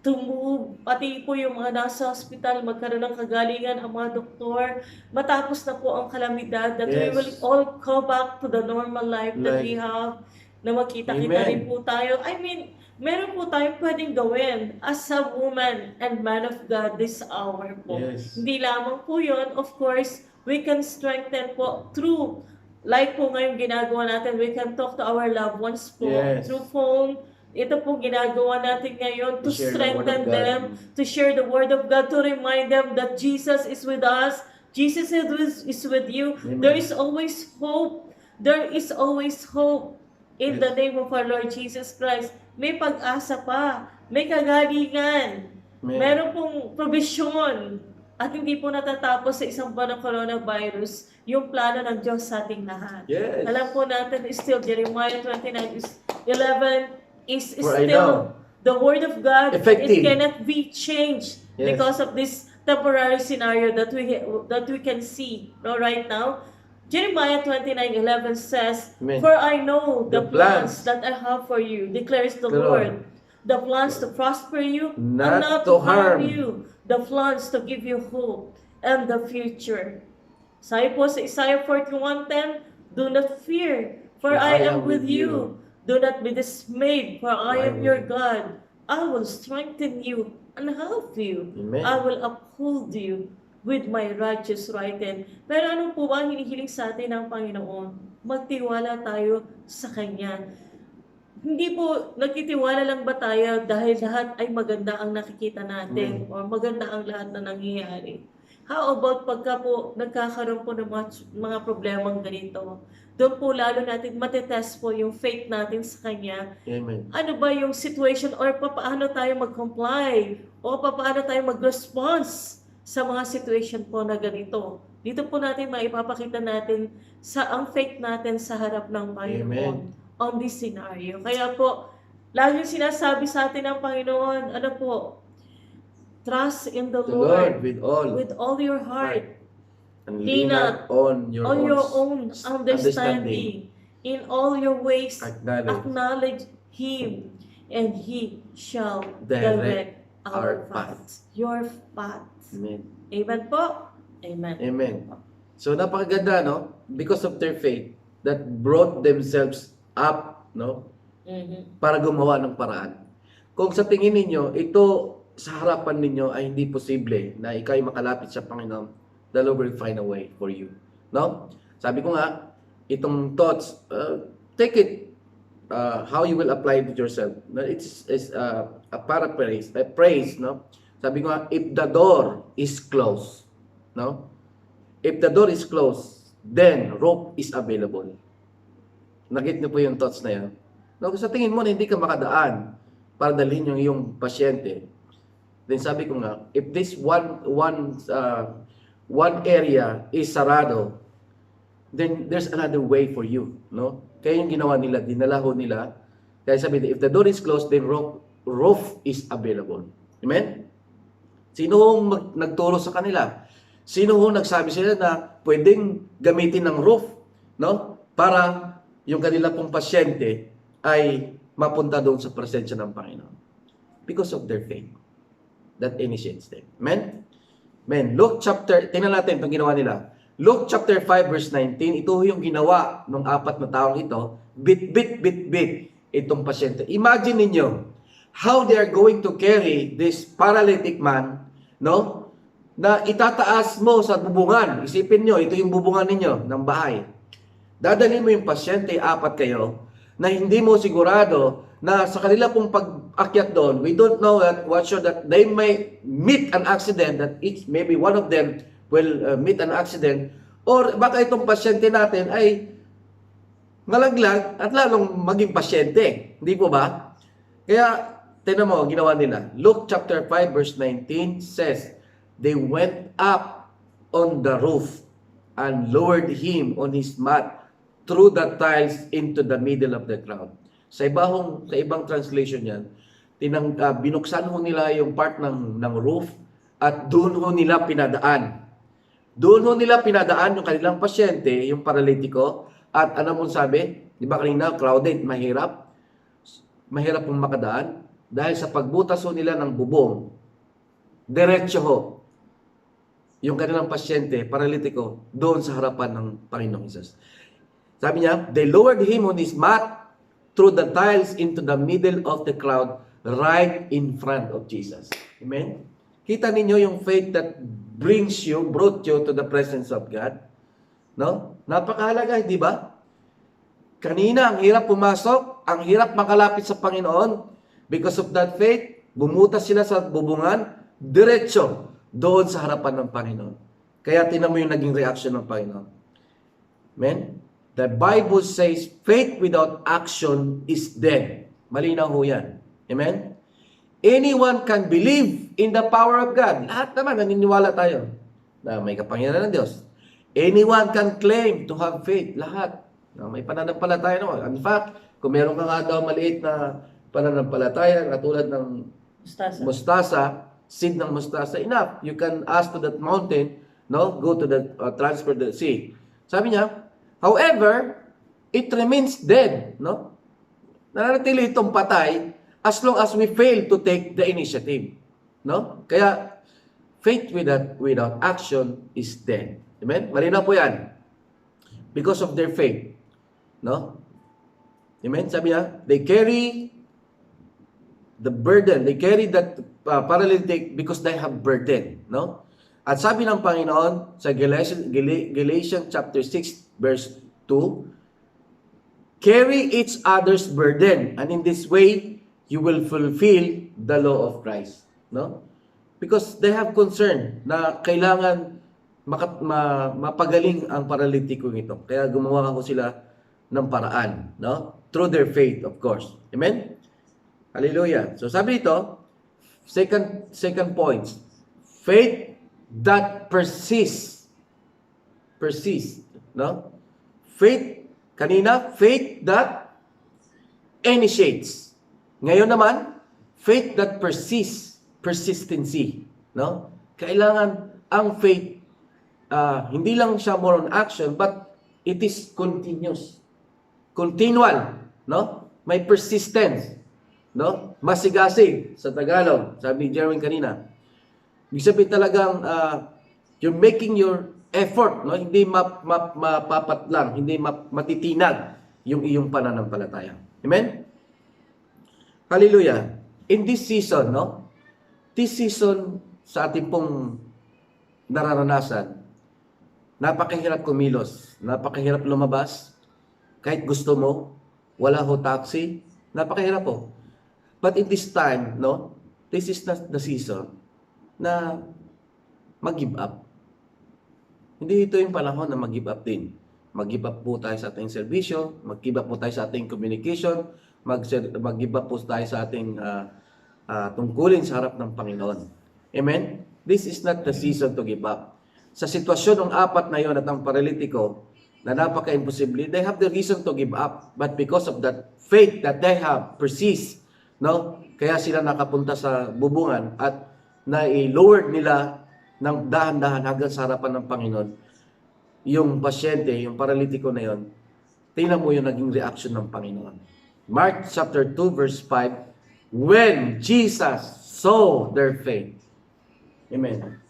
to move, pati po yung mga nasa hospital, magkaroon ng kagalingan ang mga doktor, matapos na po ang kalamidad, that we will Yes. all go back to the normal life that we Like, have, na magkita-kita Amen. rin po tayo. I mean, meron po tayong pwedeng gawin as a woman and man of God this hour po. Yes. Hindi lamang po yun, of course, we can strengthen po through, like po ngayon ginagawa natin, we can talk to our loved ones po Yes. through phone. Ito po ginagawa natin ngayon to To share the strengthen word of God. them, to share the word of God, to remind them that Jesus is with us, Jesus is with you. Amen. There is always hope. There is always hope in the Yes. name of our Lord Jesus Christ. May pag-asa pa, may kagalingan, Amen. meron pong provision, at hindi po natatapos sa isang buwan ng coronavirus yung plano ng Diyos sa ating lahat. Yes. Alam po natin, still, Jeremiah 29:11 is For I still know. the word of God. Effective. It cannot be changed Yes. because of this temporary scenario that we can see right now. Jeremiah 29:11 says, Amen. "For I know the The plans plans that I have for you, declares the the Lord. Lord. The plans to prosper you and not Not to to harm harm. you. The plans to give you hope and the future." Sabi po sa Isaiah 41:10, "Do not fear, for I am with you. Do not be dismayed, for I am your God. I will strengthen you and help you. Amen. I will uphold you with my righteous right hand." Pero ano po ba ang hinihiling sa atin ng Panginoon? Magtiwala tayo sa Kanya. Hindi po nagtitiwala lang ba tayo dahil lahat ay maganda ang nakikita natin or maganda ang lahat na nangyayari? How about pagka po nagkakaroon po ng mga problemang ganito? Doon po lalo natin matetest po yung faith natin sa Kanya. Amen. Ano ba yung situation or paano tayo mag-comply o paano tayo mag-response sa mga situation po na ganito. Dito po natin maipapakita natin ang faith natin sa harap ng Panginoon on this scenario. Kaya po, laging sinasabi sa atin ng Panginoon, ano po, trust in the The Lord Lord with all your heart. and lean lean not on your On your own understanding. understanding. In all your ways, Acknowledge acknowledge Him, and He shall Direct direct our our paths. Your paths. Amen. Amen po? Amen. Amen. So napakaganda, no? Because of their faith that brought themselves up, no? Mhm. Para gumawa ng paraan. Kung sa tingin ninyo, ito sa harapan ninyo ay hindi posible na ikay makalapit sa Panginoon, the Lord will find a way for you. No? Sabi ko nga, itong thoughts, take it how you will apply it to yourself. It's a paraphrase, a praise, no? Sabi ko nga, if the door is closed, no? If the door is closed, then rope is available. Nagit niyo po yung thoughts na yan. No, kung sa tingin mo na hindi ka makadaan para dalhin yung iyong pasyente, then sabi ko nga, if this one area is sarado, then there's another way for you, no? Kaya yung ginawa nila, dinala ho nila. Kaya sabi nila, if the door is closed, then roof is available. Amen? Sino hong nagturo sa kanila? Sino hong nagsabi sila na pwedeng gamitin ng roof, no? Para yung kanila pong pasyente ay mapunta doon sa presensya ng Panginoon. Because of their faith that initiates them. Amen? Amen. Luke chapter, tingnan natin itong ginawa nila. Luke chapter 5 verse 19, ito yung ginawa ng apat na taong ito, bit itong pasyente. Imagine ninyo how they are going to carry this paralytic man, no? Na itataas mo sa bubungan. Isipin nyo, ito yung bubungan ninyo ng bahay. Dadalhin mo yung pasyente, apat kayo, na hindi mo sigurado na sa kanila pong pag-akyat doon, we don't know that they may meet an accident, that maybe one of them will meet an accident, or baka itong pasyente natin ay malaglag at lalong maging pasyente. Hindi po ba? Kaya, tingnan mo, ginawa nila. Luke chapter 5 verse 19 says, they went up on the roof and lowered him on his mat through the tiles into the middle of the crowd. Sa ibang translation yan, binuksan ho nila yung part ng roof at doon ho nila pinadaan. Doon ho nila pinadaan yung kanilang pasyente, yung paralitiko, at ano mong sabi? Di ba kanina, crowded, mahirap pong makadaan. Dahil sa pagbutas ho nila ng bubong, diretso ho, yung kanilang pasyente, paralitiko, doon sa harapan ng Panginoong Hesus. Sabi niya, they lowered him on his mat through the tiles into the middle of the crowd right in front of Jesus. Amen? Kita ninyo yung faith that brought you to the presence of God. No? Napakahalaga, di ba? Kanina, ang hirap pumasok, ang hirap makalapit sa Panginoon. Because of that faith, bumutas sila sa bubungan, diretso, doon sa harapan ng Panginoon. Kaya tinan mo yung naging reaction ng Panginoon. Amen? The Bible says, faith without action is dead. Malinaw ho yan. Amen? Anyone can believe in the power of God. Lahat naman, naniniwala tayo na may kapangyarihan ng Diyos. Anyone can claim to have faith. Lahat. Na may pananampalataya naman. In fact, kung meron ka nga daw maliit na pananampalataya, katulad ng mustasa, seed ng mustasa, enough. You can ask to that mountain, no, go to the transfer the sea. Sabi niya, however, it remains dead, no? Nananatili itong patay as long as we fail to take the initiative, no? Kaya faith without action is dead. Amen? Malinaw po 'yan. Because of their faith, no? Amen? Sabi niya, they carry the burden. They carry that paralytic because they have burden, no? At sabi ng Panginoon sa Galatians chapter 6 verse 2, carry each other's burden, and in this way you will fulfill the law of Christ, no? Because they have concern na kailangan mapagaling ang paralitikong ito. Kaya gumawa ko sila ng paraan, no? Through their faith, of course. Amen? Hallelujah. So sabi ito, second point, faith that persists. Persist, no? Faith, kanina, faith that initiates. Ngayon naman, faith that persists, persistency, no? Kailangan ang faith, hindi lang siya more on action, but it is continuous. Continual, no? May persistence, no? Masigasig sa Tagalog, sabi ni Jerwin kanina. Ibig sabihin talagang you're making your effort, no? Hindi mapapat lang, hindi matitinag yung iyong pananampalataya. Amen? Hallelujah. In this season, no? This season sa ating pong nararanasan, napakahirap kumilos, napakahirap lumabas, kahit gusto mo, wala ho taxi, napakahirap po. But in this time, no? This is not the season na mag-give up. Hindi ito yung panahon na mag-give up din. Mag-give up po tayo sa ating serbisyo, mag-give up po tayo sa ating communication, mag-give up po tayo sa ating tungkulin sa harap ng Panginoon. Amen? This is not the season to give up. Sa sitwasyon ng apat na yon at ang paralitiko na napaka-imposible, they have the reason to give up. But because of that faith that they have persist, no? Kaya sila nakapunta sa bubungan at na-lowered nila ng dahan-dahan hanggang sa harapan ng Panginoon. Yung pasyente, yung paralitiko na yon, tingnan mo yung naging reaction ng Panginoon. Mark chapter 2 verse 5, when Jesus saw their faith. Amen.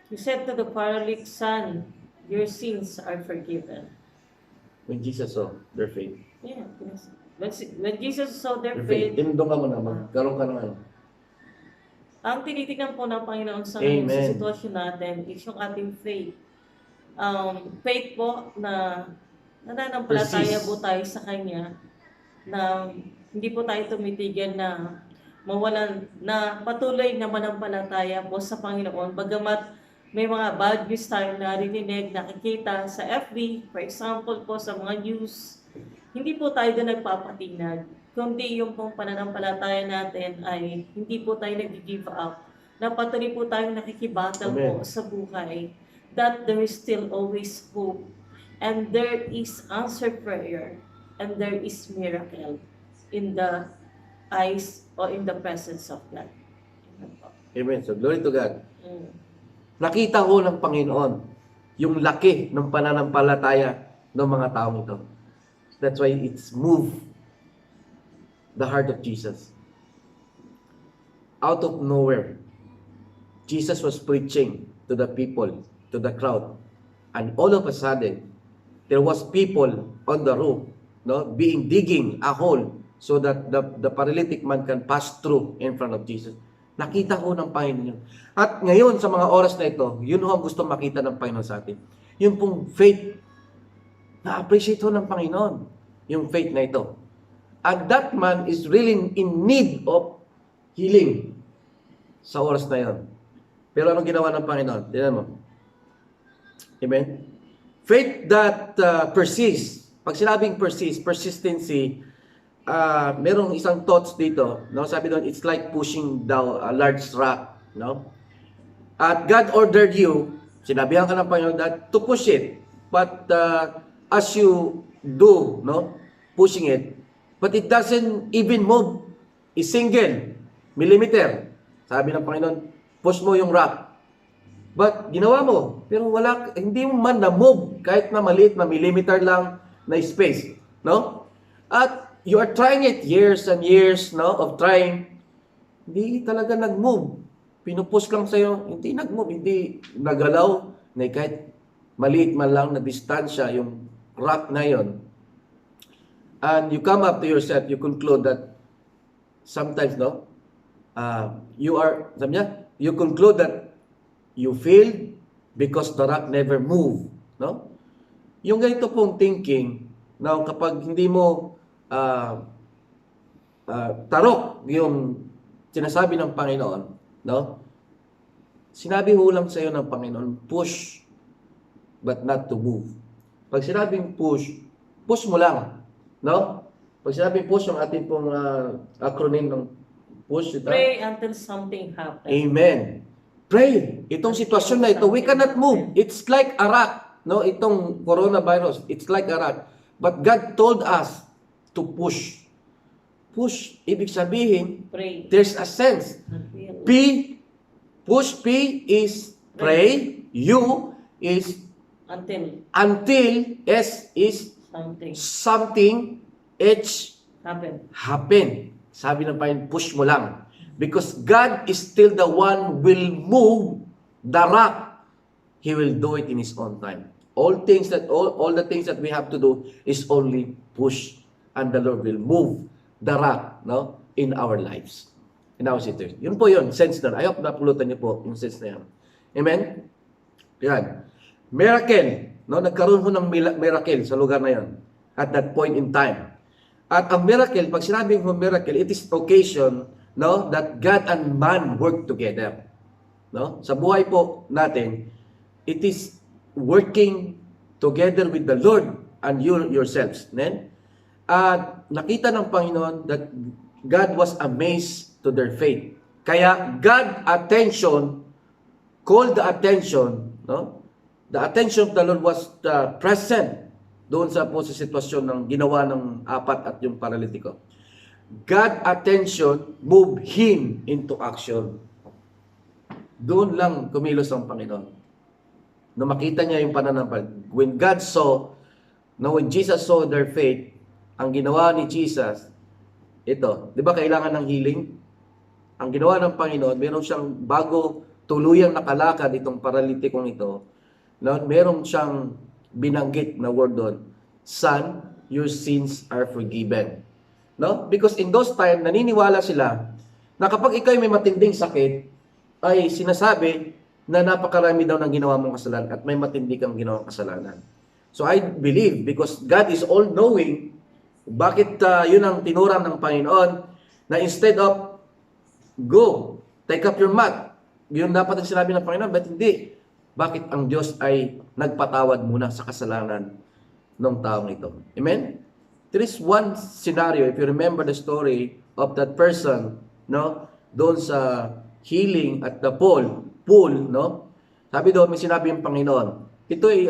He said to the paralytic son, your sins are forgiven. When Jesus saw their faith. Yeah. When Jesus saw their Their faith, faith. Tinundong ka mo na, magkaroon ka ng ano. ang tinitignan po ng Panginoon sa Amen. ngayon sa sitwasyon natin is yung ating faith. Faith po na nananampalataya Persist. po tayo sa Kanya, na hindi po tayo tumitigil na mawalan, na patuloy na manampalataya po sa Panginoon. Bagamat may mga bad news tayo narinig, nakikita sa FB, for example po sa mga news, hindi po tayo doon nagpapatinag. Kundi yung pong pananampalataya natin ay hindi po tayo nag-give up. Na patuloy po tayong nakikibattle po Amen. sa buhay. That there is still always hope. And there is answered prayer. And there is miracle in the eyes or in the presence of God. Amen po. Amen. So, glory to God. Mm. Nakita ho ng Panginoon yung laki ng pananampalataya ng mga taong ito. That's why it's moved the heart of Jesus. out of nowhere, Jesus was preaching to the people, to the crowd. And all of a sudden, there was people on the roof, no, digging a hole so that the paralytic man can pass through in front of Jesus. Nakita ko ng Panginoon yun. At ngayon, sa mga oras na ito, yun ho ang gusto makita ng Panginoon sa atin. Yung pong faith, na-appreciate ho ng Panginoon, yung faith na ito. And that man is really in need of healing sa oras na yun. Pero anong ginawa ng Panginoon? Tignan mo. Amen? Faith that persists. Pag sinabing persistency, merong isang thoughts dito, no? Sabi doon, it's like pushing down a large rock, no? At God ordered you, sinabihan ka ng Panginoon that to push it. But as you do, no, pushing it, but it doesn't even move a single millimeter. Sabi ng Panginoon, push mo yung rock. But ginawa mo, pero hindi mo man na-move kahit na maliit na millimeter lang na space, no? At you are trying it years and years, no, of trying, hindi talaga nag-move. Pinupush lang sa'yo, hindi nag-move, hindi nagalaw, na kahit maliit man lang na distansya yung rock na yon. And you come up to yourself, you conclude that sometimes, no, you conclude that you failed because the rock never moved, no? Yung ganito pong thinking, na kapag hindi mo tarok yung sinasabi ng Panginoon, no? Sinabi ho lang sa iyo ng Panginoon, push, but not to move. Pag sinabing push, push mo lang, no? Pag sinabing push, yung ating pong acronym ng push, ito. Pray until something happens. Amen. Pray. Itong sitwasyon na ito, we cannot move. It's like a rock, no? Itong coronavirus, it's like a rock. But God told us to push. Push, ibig sabihin, Pray. there's a sense. P, push, P is pray, U is until, S is something, H happen. Sabi ng Panginoon, push mo lang. Because God is still the one will move the rock. He will do it in His own time. All the things that we have to do is only push, and the Lord will move the rock, no, in our lives, in our situation. Yun po yun, sense na. I hope napulutan niyo po yung sense na yun. Amen? Yan. Miracle, no, nagkaroon ho ng miracle sa lugar na yun at that point in time. At ang miracle, pag sinabing mo miracle, it is occasion, no, that God and man work together. No? Sa buhay po natin, it is working together with the Lord and yourselves. Amen? At nakita ng Panginoon that God was amazed to their faith. Kaya God called the attention, no? The attention of the Lord was present doon sa sitwasyon ng ginawa ng apat at yung paralitiko. God attention moved him into action. Doon lang kumilos ang Panginoon. Nung makita niya yung pananampalataya. When when Jesus saw their faith, ang ginawa ni Jesus, ito, di ba kailangan ng healing? Ang ginawa ng Panginoon, meron siyang bago tuluyang nakalakad itong paralitikong ito, meron siyang binanggit na word doon, Son, your sins are forgiven. No? Because in those times, naniniwala sila na kapag ikaw may matinding sakit, ay sinasabi na napakarami daw ng ginawa mong kasalanan at may matindi kang ginawang kasalanan. So I believe, because God is all-knowing, bakit yun ang tinuran ng Panginoon, na instead of go, take up your mat, yun dapat ang sinabi ng Panginoon, but hindi. Bakit ang Diyos ay nagpatawad muna sa kasalanan ng taong ito? Amen? There is one scenario, if you remember the story of that person, no, doon sa healing at the pool, no? Sabi doon, may sinabi yung Panginoon. Ito ay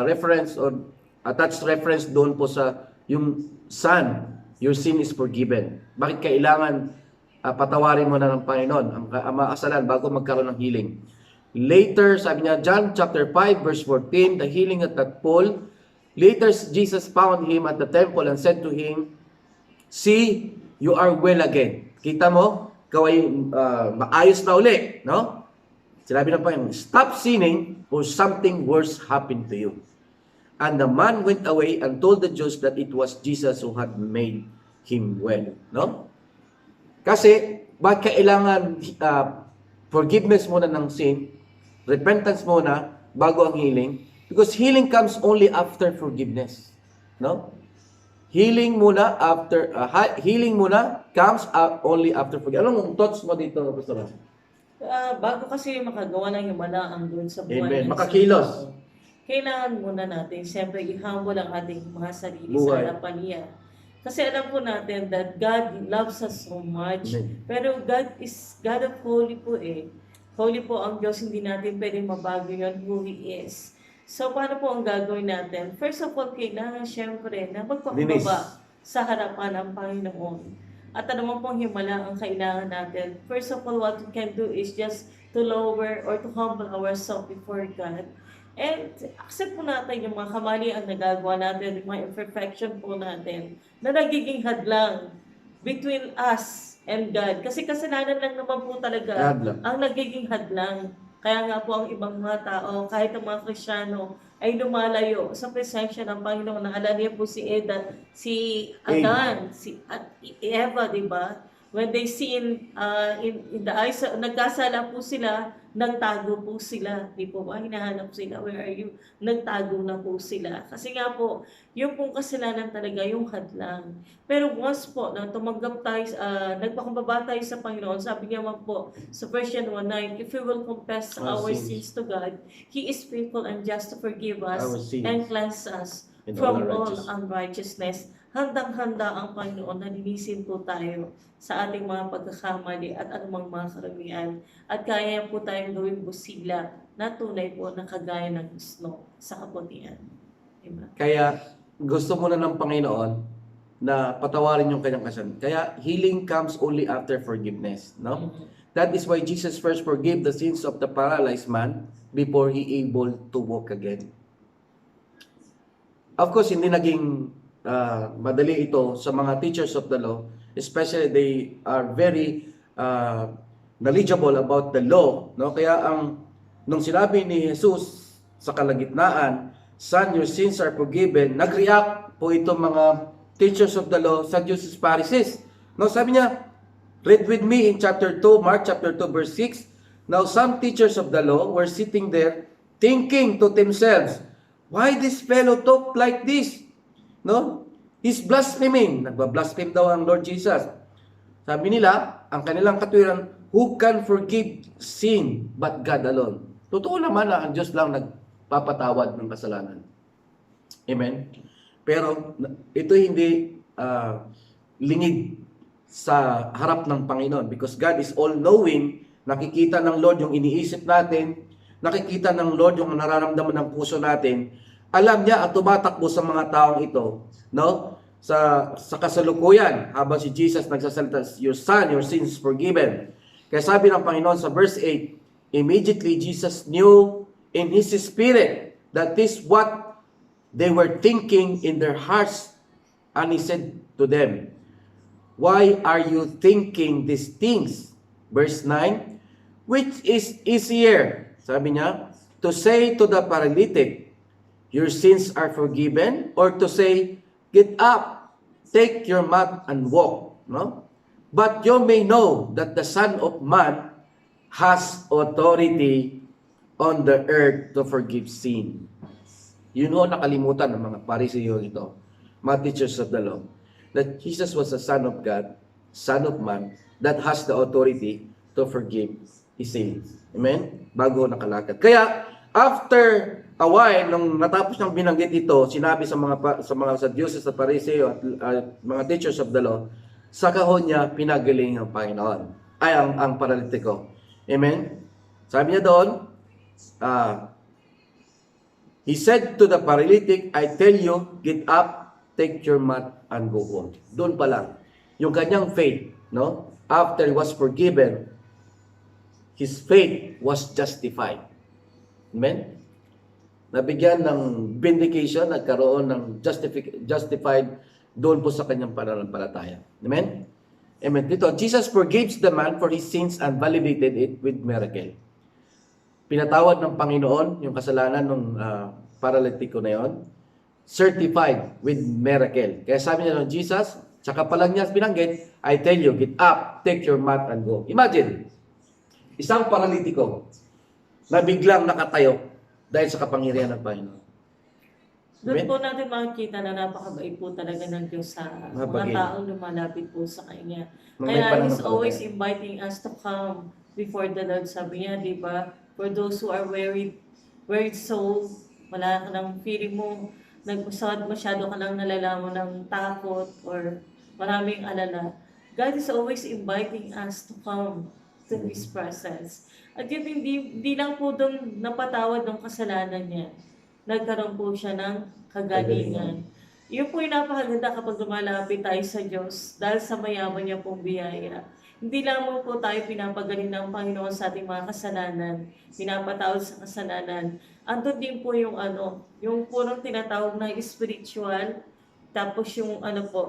reference or attached reference doon po sa yung Son, your sin is forgiven. Bakit kailangan patawarin mo na ng Panginoon ang mga kasalanan bago magkaroon ng healing? Later, sabi niya, John chapter 5 verse 14, the healing at that pool. Later, Jesus found him at the temple and said to him, See, you are well again. Kita mo? ikaw ay maayos na uli, no? Sinabi ng Panginoon, stop sinning or something worse happened to you. And the man went away and told the Jews that it was Jesus who had made him well, no? Kasi, bakit kailangan forgiveness muna ng sin, repentance muna, bago ang healing? Because healing comes only after forgiveness, no? Healing muna comes only after forgiveness. Anong thoughts mo dito, Pastor? Bago kasi makagawa ng himalaan doon sa buhay Amen. ng Makakilos. isang tao, kailangan muna natin, siyempre, i-humble ang ating mga sarili Buhay. sa harapan niya. Kasi alam po natin that God loves us so much. Amen. Pero God is God of holy po eh. Holy po ang Diyos, hindi natin pwedeng mabago yun who He is. So, paano po ang gagawin natin? First of all, kailangan siyempre na magpakumbaba sa harapan ng Panginoon. At ano man pong himala ang kailangan natin. First of all, what we can do is just to lower or to humble ourselves before God. And accept po natin yung mga kamalian na nagagawa natin, yung mga imperfection po natin, na nagiging hadlang between us and God. Kasi kasalanan lang naman po talaga Hadlang. ang nagiging hadlang. Kaya nga po ang ibang mga tao, kahit ang mga Kristiyano, ay lumalayo sa presensya ng Panginoon. Naalala niyo po si Adan, si Eva, di ba? When they see in the eyes, nagkasala po sila, nagtago po sila. Di po ba? Hinahanap sila, where are you? Nagtago na po sila. Kasi nga po, yung pong kasalanan talaga, yung hadlang. Pero once po, na tumanggap tayo, nagpakumbaba tayo sa Panginoon, sabi niya man po, sa First John 1:9, if we will confess our sins to God, He is faithful and just to forgive us Our sins. and cleanse us And from all all unrighteousness. Handang-handa ang Panginoon na linisin po tayo sa ating mga pagkakamali at anumang mga karamihan. At kaya po tayong gawing busila na tunay po na kagaya ng snow sa kaputian. Diba? Kaya gusto muna ng Panginoon na patawarin yung kanyang kasalanan. Kaya healing comes only after forgiveness, no? That is why Jesus first forgave the sins of the paralyzed man before he able to walk again. Of course, hindi naging madali ito sa mga teachers of the law, especially they are very knowledgeable about the law, no? Kaya nung sinabi ni Jesus sa kalagitnaan, "Son, your sins are forgiven," nag-react po itong mga teachers of the law, Sadducees, Pharisees. No, sabi niya, read with me in chapter 2, Mark chapter 2 verse 6. Now some teachers of the law were sitting there thinking to themselves, "Why this fellow talk like this?" No? He's blaspheming. Nagba-blaspheme daw ang Lord Jesus. Sabi nila, ang kanilang katwiran, who can forgive sin but God alone? Totoo naman na ang Diyos lang nagpapatawad ng kasalanan. Amen? Pero ito hindi lingid sa harap ng Panginoon because God is all-knowing. Nakikita ng Lord yung iniisip natin, nakikita ng Lord yung nararamdaman ng puso natin. Alam niya at tumatakbo sa mga taong ito, no? Sa kasalukuyan, habang si Jesus nagsasalita, "Your son, your sins forgiven." Kaya sabi ng Panginoon sa verse 8, immediately Jesus knew in His spirit that this what they were thinking in their hearts, and He said to them, "Why are you thinking these things?" Verse 9, which is easier, sabi niya, to say to the paralytic, "Your sins are forgiven," or to say, "Get up, take your mat and walk." No? But you may know that the Son of Man has authority on the earth to forgive sin. You know, nakalimutan ng mga Pariseo ito, mga teachers of the law, that Jesus was the Son of God, Son of Man, that has the authority to forgive his sins. Amen? Bago nakalakad. Kaya, after a while, nung natapos niyang binanggit ito, sinabi sa mga Sadducees at Pariseo at mga teachers of the law, sa kahon niya pinagaling ang Panginoon. Ay, ang paralitiko. Amen? Sabi niya doon, He said to the paralytic, "I tell you, get up, take your mat, and go home." Doon pa lang. Yung kanyang faith, no? After he was forgiven, his faith was justified. Amen? Nabigyan ng vindication, nagkaroon ng justified doon po sa kanyang pananampalataya. Amen? Amen. Dito, Jesus forgives the man for his sins and validated it with miracle. Pinatawad ng Panginoon yung kasalanan ng paralitiko na yon, certified with miracle. Kaya sabi niya, Jesus, tsaka pa lang niya binanggit, I tell you, get up, take your mat and go. Imagine, isang paralitiko na biglang nakatayo dahil sa kapangyarihan ng Panginoon. Doon po natin makikita na napakabait po talaga ng Diyos sa mga Mabait. taong lumalapit po sa Kanya. Mga Kaya pananampalataya. He's always inviting us to come before the Lord. Sabi niya, di ba? For those who are worried soul, wala ka ng feeling mo, masyado ka lang nalalaman ng takot or maraming alala. God is always inviting us to come to His presence. At yun, hindi lang po doon napatawad ng kasalanan niya. Nagkaroon po siya ng kagalingan. Yun po yung napakaganda kapag lumalapit tayo sa Diyos dahil sa mayaman niya pong biyaya. Hindi lamang po tayo pinapagaling ng Panginoon sa ating mga kasalanan, pinapatawad sa kasalanan. Andun din po yung yung purong tinatawag na spiritual, tapos yung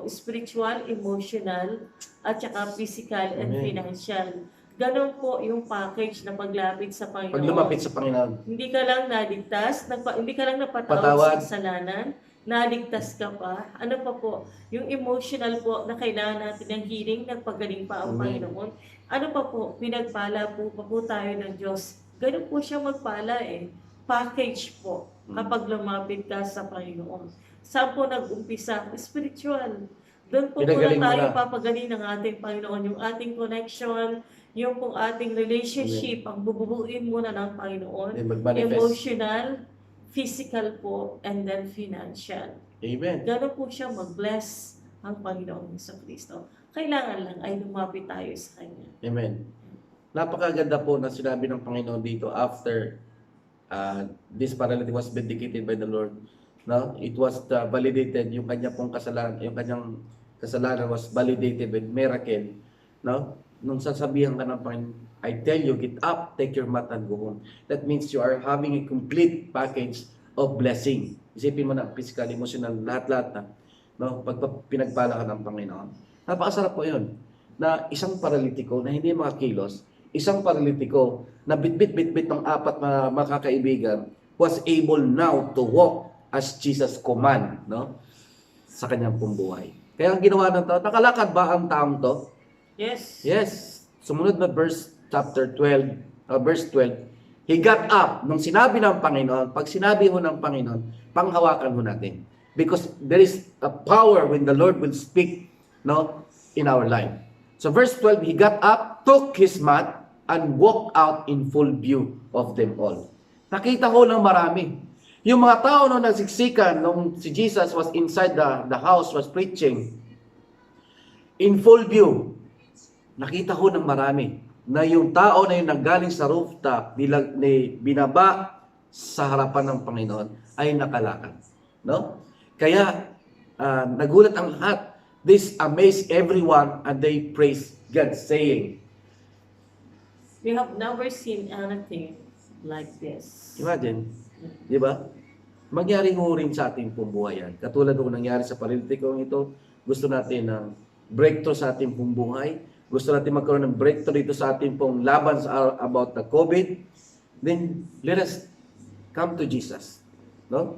spiritual, emotional, at saka physical and Amen. financial. Ganon po yung package na paglapit sa Panginoon. Pag lumapit sa Panginoon, Hindi ka lang naligtas, hindi ka lang napatawad Patawad. sa kasalanan, naligtas ka pa. Ano pa po? Yung emotional po na kailangan natin ng healing, nagpagaling pa ang Amen. Panginoon. Ano pa po? Pinagpala po pa po tayo ng Diyos. Ganun po siya magpala eh. Package po kapag lumapit ka sa Panginoon. Saan po nag-umpisa? Spiritual. Doon po Pinagaling mo tayo na. papagaling ng ating Panginoon. Yung ating connection, yung pong ating relationship, ang bububuin muna ng Panginoon. then mag-manifest. Emotional, physical po, and then financial. Amen. Gano'n po siya mag-bless ang Panginoon sa Kristo. Kailangan lang ay lumapit tayo sa Kanya. Amen. Napakaganda po na sinabi ng Panginoon dito after this paralytic was vindicated by the Lord. No? It was validated, yung kanyang kasalanan was validated with miracle. No? Nung sasabihan ka ng Panginoon, I tell you, get up, take your mat and go home. That means you are having a complete package of blessing. Isipin mo na, physical, emotional, lahat-lahat na. No? Pag pinagpala ka ng Panginoon. Napakasarap po yun. Na isang paralitiko na hindi makakilos, isang paralitiko na bitbit-bitbit ng apat na makakaibigan was able now to walk as Jesus command, no? Sa kanyang pumbuhay. Kaya ang ginawa ng tao, nakalakad ba ang taong to? Yes. Yes. Sumunod na verse 12, he got up. Nung sinabi ng Panginoon, pag sinabi ho ng Panginoon, panghawakan ho natin. Because there is a power when the Lord will speak, no, in our life. So verse 12, he got up, took his mat, and walked out in full view of them all. Nakita ho ng marami. Yung mga tao nung nagsiksikan, nung si Jesus was inside the house, was preaching, in full view, nakita ho ng marami na yung tao na yung nanggaling sa rooftop, binaba sa harapan ng Panginoon, ay nakalakad. No? Kaya, nagulat ang lahat. This amazed everyone and they praised God, saying, We have never seen anything like this. imagine, di ba? Mangyari ho rin sa ating pumbuhayan. Katulad ho nangyari sa paralitikong ito, gusto natin ng breakthrough sa ating pumbuhay. Gusto natin magkaroon ng breakthrough dito sa ating pong laban about the COVID. Then, let us come to Jesus. No?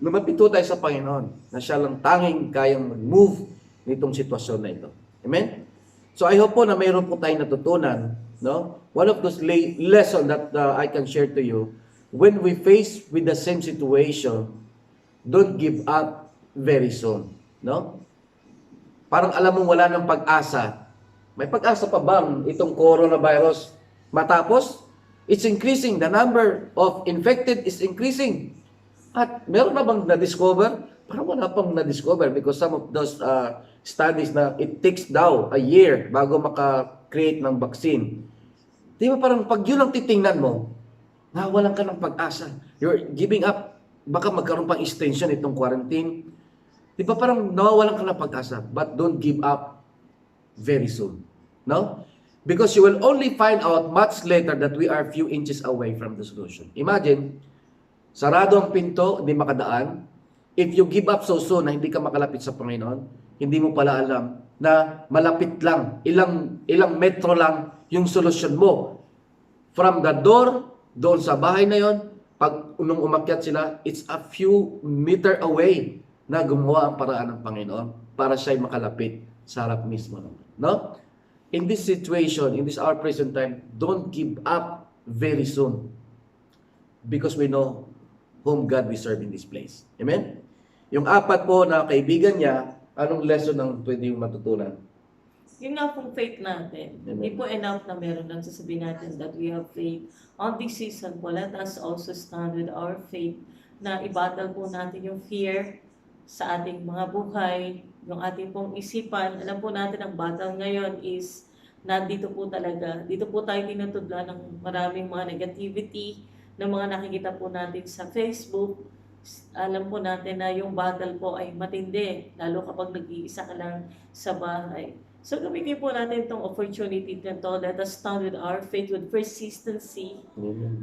Lumapit tayo sa Panginoon na siya lang tanging kayang mag-move nitong sitwasyon na ito. Amen? So, I hope po na mayroon po tayong natutunan. No? One of those lessons that I can share to you, when we face with the same situation, don't give up very soon. No? Parang alam mong wala ng pag-asa. May pag-asa pa bang itong coronavirus matapos? It's increasing. The number of infected is increasing. At meron na bang na-discover? Parang wala pang na-discover because some of those studies na it takes daw a year bago maka-create ng vaccine. Di ba parang pag yun ang titingnan mo, nawalan ka ng pag-asa. You're giving up. Baka magkaroon pang extension itong quarantine. Di ba parang nawawalan ka ng pag-asa? But don't give up very soon. No? Because you will only find out much later that we are few inches away from the solution. Imagine, sarado ang pinto, hindi makadaan. If you give up so soon na hindi ka makalapit sa Panginoon, hindi mo pala alam na malapit lang, ilang metro lang yung solusyon mo. From the door, doon sa bahay na yon, pag nung umakyat sila, it's a few meter away na gumawa ang paraan ng Panginoon para siya'y makalapit sa harap mismo. No? In this situation, in this our present time, don't give up very soon because we know whom God we serve in this place. Amen? Yung apat po na kaibigan niya, anong lesson ang pwede yung matutunan? Yun nga pong faith natin. Amen. Hindi po enough na meron lang sasabihin natin that we have faith. On this season po, let us also stand with our faith na i-battle po natin yung fear sa ating mga buhay, yung ating pong isipan. Alam po natin ang battle ngayon is nandito po talaga. Dito po tayo tinutudlan ng maraming mga negativity, ng mga nakikita po natin sa Facebook. Alam po natin na yung battle po ay matindi, lalo kapag nag-iisa ka lang sa bahay. So gamitin po natin itong opportunity na to. Let us stand with our faith with persistency,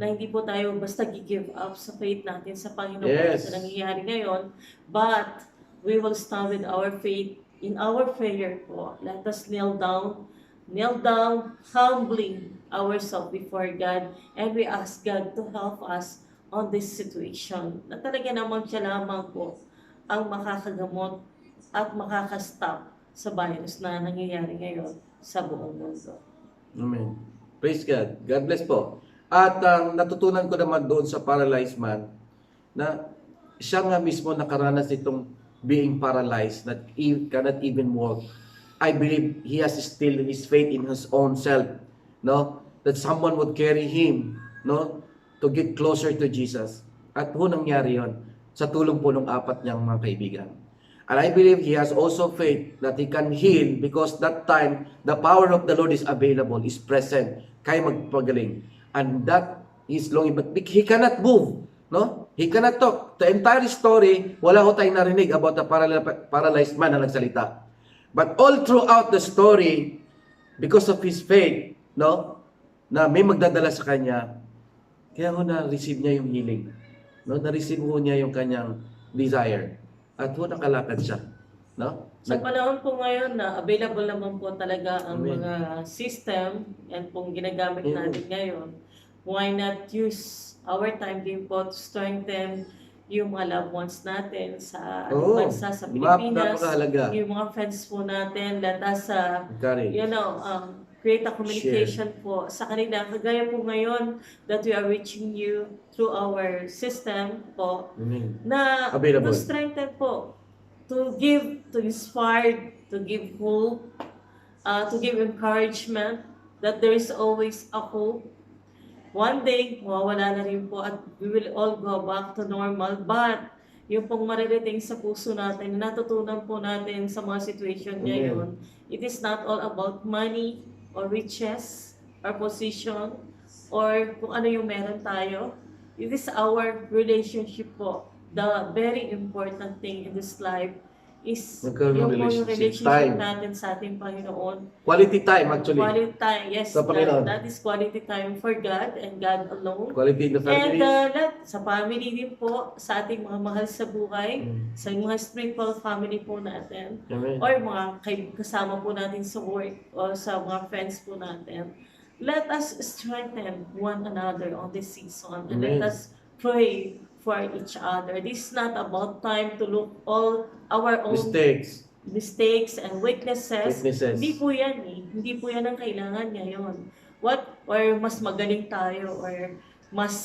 na hindi po tayo basta give up sa faith natin sa Panginoon Yes. sa nangyayari ngayon, but we will stand with our faith in our prayer po. Let us kneel down, humbling ourselves before God, and we ask God to help us on this situation. Na talaga naman siya lamang po ang makakagamot at makakastop sa virus na nangyayari ngayon sa buong mundo. Amen. Praise God. God bless po. At natutunan ko naman doon sa paralyzed man na siya nga mismo nakaranas itong being paralyzed that he cannot even walk. I believe he has still his faith in his own self, no? That someone would carry him, no? To get closer to Jesus. At nangyari yon sa tulong po ng apat niyang mga kaibigan. And I believe he has also faith that he can heal because that time, the power of the Lord is available, is present. Kaya magpagaling. And that is longing, but he cannot move. No? He cannot talk. The entire story, wala ko tayong narinig about the paralyzed man na nagsalita. But all throughout the story, because of his faith, no, na may magdadala sa kanya, kaya na-receive niya yung healing. No? Na-receive niya yung kanyang desire. At nakalakad siya. No? Sa panahon po ngayon na available naman po talaga ang Amen. mga system yan pong ginagamit natin ngayon, why not use our time din po to strengthen yung mga loved ones natin sa bansa, sa Pilipinas, napakahalaga. yung mga friends po natin, let us Encourage. create a communication po sa kanila. Kagaya po ngayon that we are reaching you through our system po, Amen. na Available. to strengthen po, to give, to inspire, to give hope, to give encouragement that there is always a hope. One day, mawawala na rin po at we will all go back to normal. But yung pong maririting sa puso natin, natutunan po natin sa mga situation ngayon, it is not all about money or riches or position or kung ano yung meron tayo. It is our relationship po. The very important thing in this life is Magkaroon ng yung relationship. relationship Time. natin sa ating Panginoon. Quality time actually. Quality time, yes. Sa Panginoon. That is quality time for God and God alone. Quality in the And family. sa family din po, sa ating mga mahal sa buhay, sa mga spiritual family po natin, Amen. or mga kasama po natin sa work, o sa mga friends po natin. Let us strengthen one another on this season, and Amen. let us pray for each other. This is not about time to look all our own mistakes and weaknesses. Hindi po yan eh. Hindi po yan ang kailangan ngayon. Or mas magaling tayo, or mas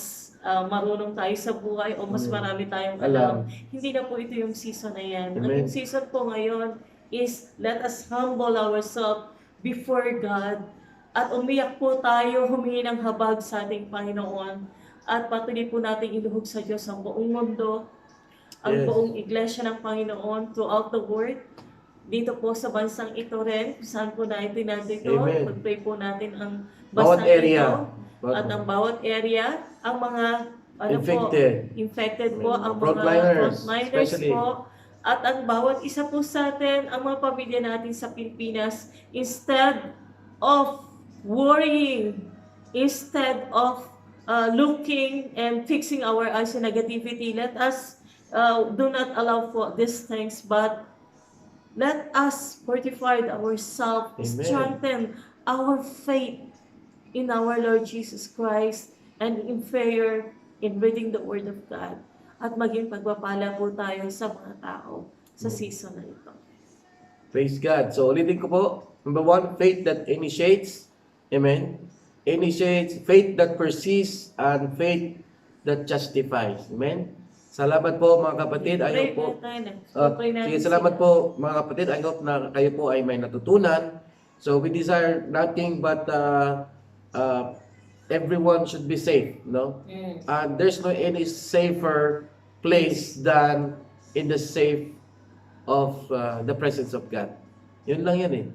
marunong tayo sa buhay, o mas marami tayong alam. Hindi na po ito yung season na yan. Ang season po ngayon is let us humble ourselves before God at umiyak po tayo, humingi ng habag sa ating Panginoon at patuloy po natin iluhog sa Diyos ang buong mundo, ang buong iglesia ng Panginoon throughout the world. Dito po sa bansang ito rin, saan po natin ito, pag-pray po natin ang bansang ito, at ang bawat area, ang mga infected po, ang mga frontliners po, at ang bawat isa po sa atin, ang mga pamilya natin sa Pilipinas, instead of worrying, instead of looking and fixing our eyes on negativity, let us do not allow for these things, but Let us fortify ourselves, Amen. strengthen our faith in our Lord Jesus Christ, and in prayer, in reading the Word of God. At maging pagpapala po tayo sa mga tao sa season na ito. Praise God. So, ulitin ko po. Number 1, faith that initiates. Amen. Initiates, faith that persists, and faith that justifies. Amen. Salamat po mga kapatid. I hope po. Sige, salamat po mga kapatid. I hope na kayo po ay may natutunan. So, we desire nothing but everyone should be safe, no? And there's no any safer place than in the safe of the presence of God. Yun lang yan eh.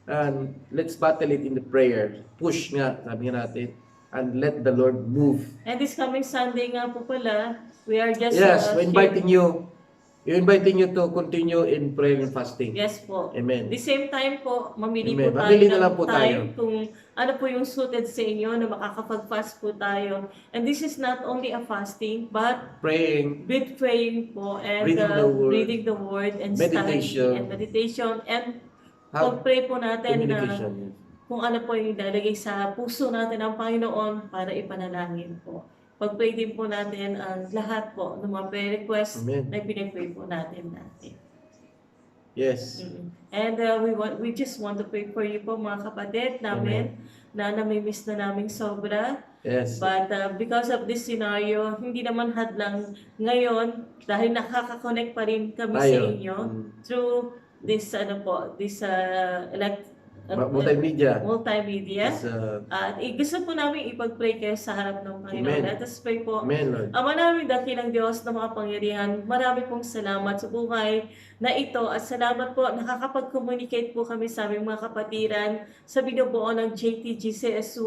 And let's battle it in the prayer. Push nga, sabi nga natin. And let the Lord move. And this coming Sunday nga po pala, we are just... Yes, we're inviting you to continue in prayer and fasting. Yes po. Amen. The same time po, mamili Amen. po tayo Mamili na lang ng po time tayo. kung ano po yung suited sa inyo na makakapag-fast po tayo. And this is not only a fasting, but Praying, with praying po and Reading the Word, and meditation. studying and meditation and have pag-pray po natin na communication. kung ano po yung ilalagay sa puso natin ng Panginoon para ipanalangin po. Pag-pray din po natin ang lahat po ng mga prayer requests Amen. na pinag-pray po natin. Yes. And we just want to pray for you po mga kapatid namin na namimiss na namin sobra. Yes. But because of this scenario, hindi naman hadlang ngayon dahil nakaka-connect pa rin kami sa Tayo. inyo through this Multimedia. multimedia. Yes, At gusto po namin ipag-pray kayo sa harap ng Panginoon. Amen. Let us pray po. Amen, Lord. Ama namin dakilang Diyos na mga pangyarihan, marami pong salamat sa buhay na ito at salamat po nakakapag-communicate po kami sa aming mga kapatiran sa binubuo ng JTGCSU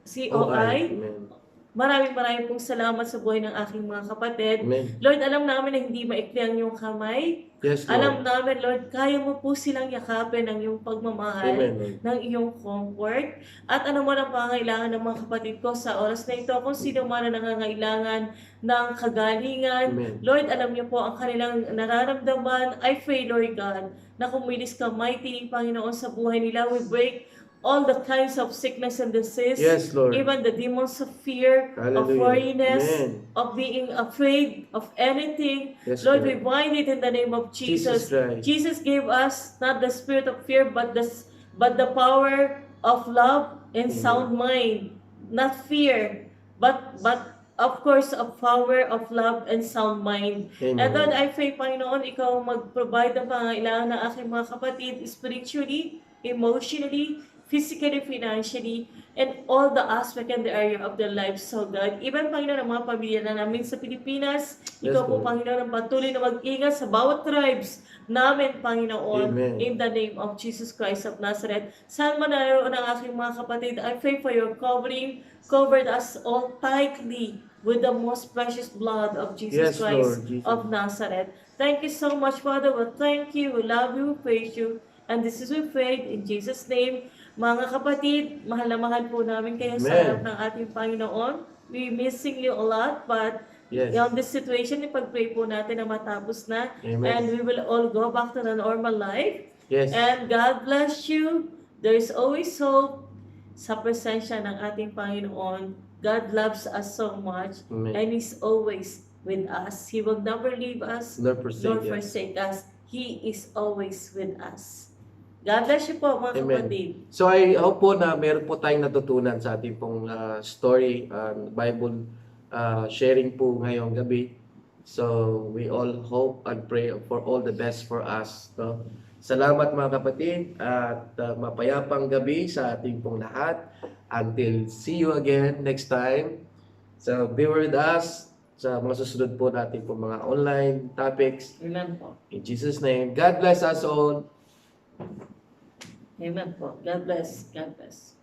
COI. Amen. Maraming pong salamat sa buhay ng aking mga kapatid. Amen. Lord, alam namin na hindi maikli ang iyong kamay. Yes, Lord. Alam namin, Lord, kaya mo po silang yakapin ng iyong pagmamahal, Amen, Lord. ng iyong comfort. At ano man ang pangangailangan ng mga kapatid ko sa oras na ito, kung sino man ang nangangailangan ng kagalingan. Amen. Lord, alam niyo po ang kanilang nararamdaman. I pray, Lord God, na kumilis ka mighty, Panginoon, sa buhay nila. We break all the kinds of sickness and disease. Yes, Lord. Even the demons of fear, of Hallelujah. worriness, Amen. of being afraid of anything. Yes, Lord, Lord. we bind it in the name of Jesus. Jesus Christ. Jesus gave us not the spirit of fear, but the power of love and sound mind. Not fear, but of course, of power of love and sound mind. Amen. And Lord, I pray, Panginoon, ikaw mag-provide ng pangangailangan ng aking mga kapatid spiritually, emotionally, physically, financially, and all the aspect and the area of their lives, so God. Even, Panginoon, ang mga pamilya na namin sa Pilipinas, ikaw po, Lord. Panginoon, ang patuloy na mag-ingat sa bawat tribes namin, Panginoon, Amen. in the name of Jesus Christ of Nazareth. Saan man naroon ang aking mga kapatid, I pray for your covering, covered us all tightly with the most precious blood of Jesus Yes, Christ Lord Jesus. of Nazareth. Thank you so much, Father. We thank you, we love you, we praise you. And this is we prayed in Jesus' name. Mga kapatid, mahal na mahal po namin kayo sa Amen. harap ng ating Panginoon. We missing you a lot, but Yes. on this situation, ipag-pray po natin na matapos na. Amen. And we will all go back to the normal life. Yes. And God bless you. There is always hope sa presensya ng ating Panginoon. God loves us so much, Amen. and He's always with us. He will never leave us Nor forsake nor us. forsake us. He is always with us. God bless you po, mga Amen. kapatid. So I hope po na meron po tayong natutunan sa ating pong story and Bible sharing po ngayong gabi. So we all hope and pray for all the best for us. No? Salamat mga kapatid at mapayapang gabi sa ating pong lahat. Until see you again next time. So be with us sa mga susunod po natin po mga online topics. Amen po. In Jesus' name, God bless us all. Amen po. God bless. God bless.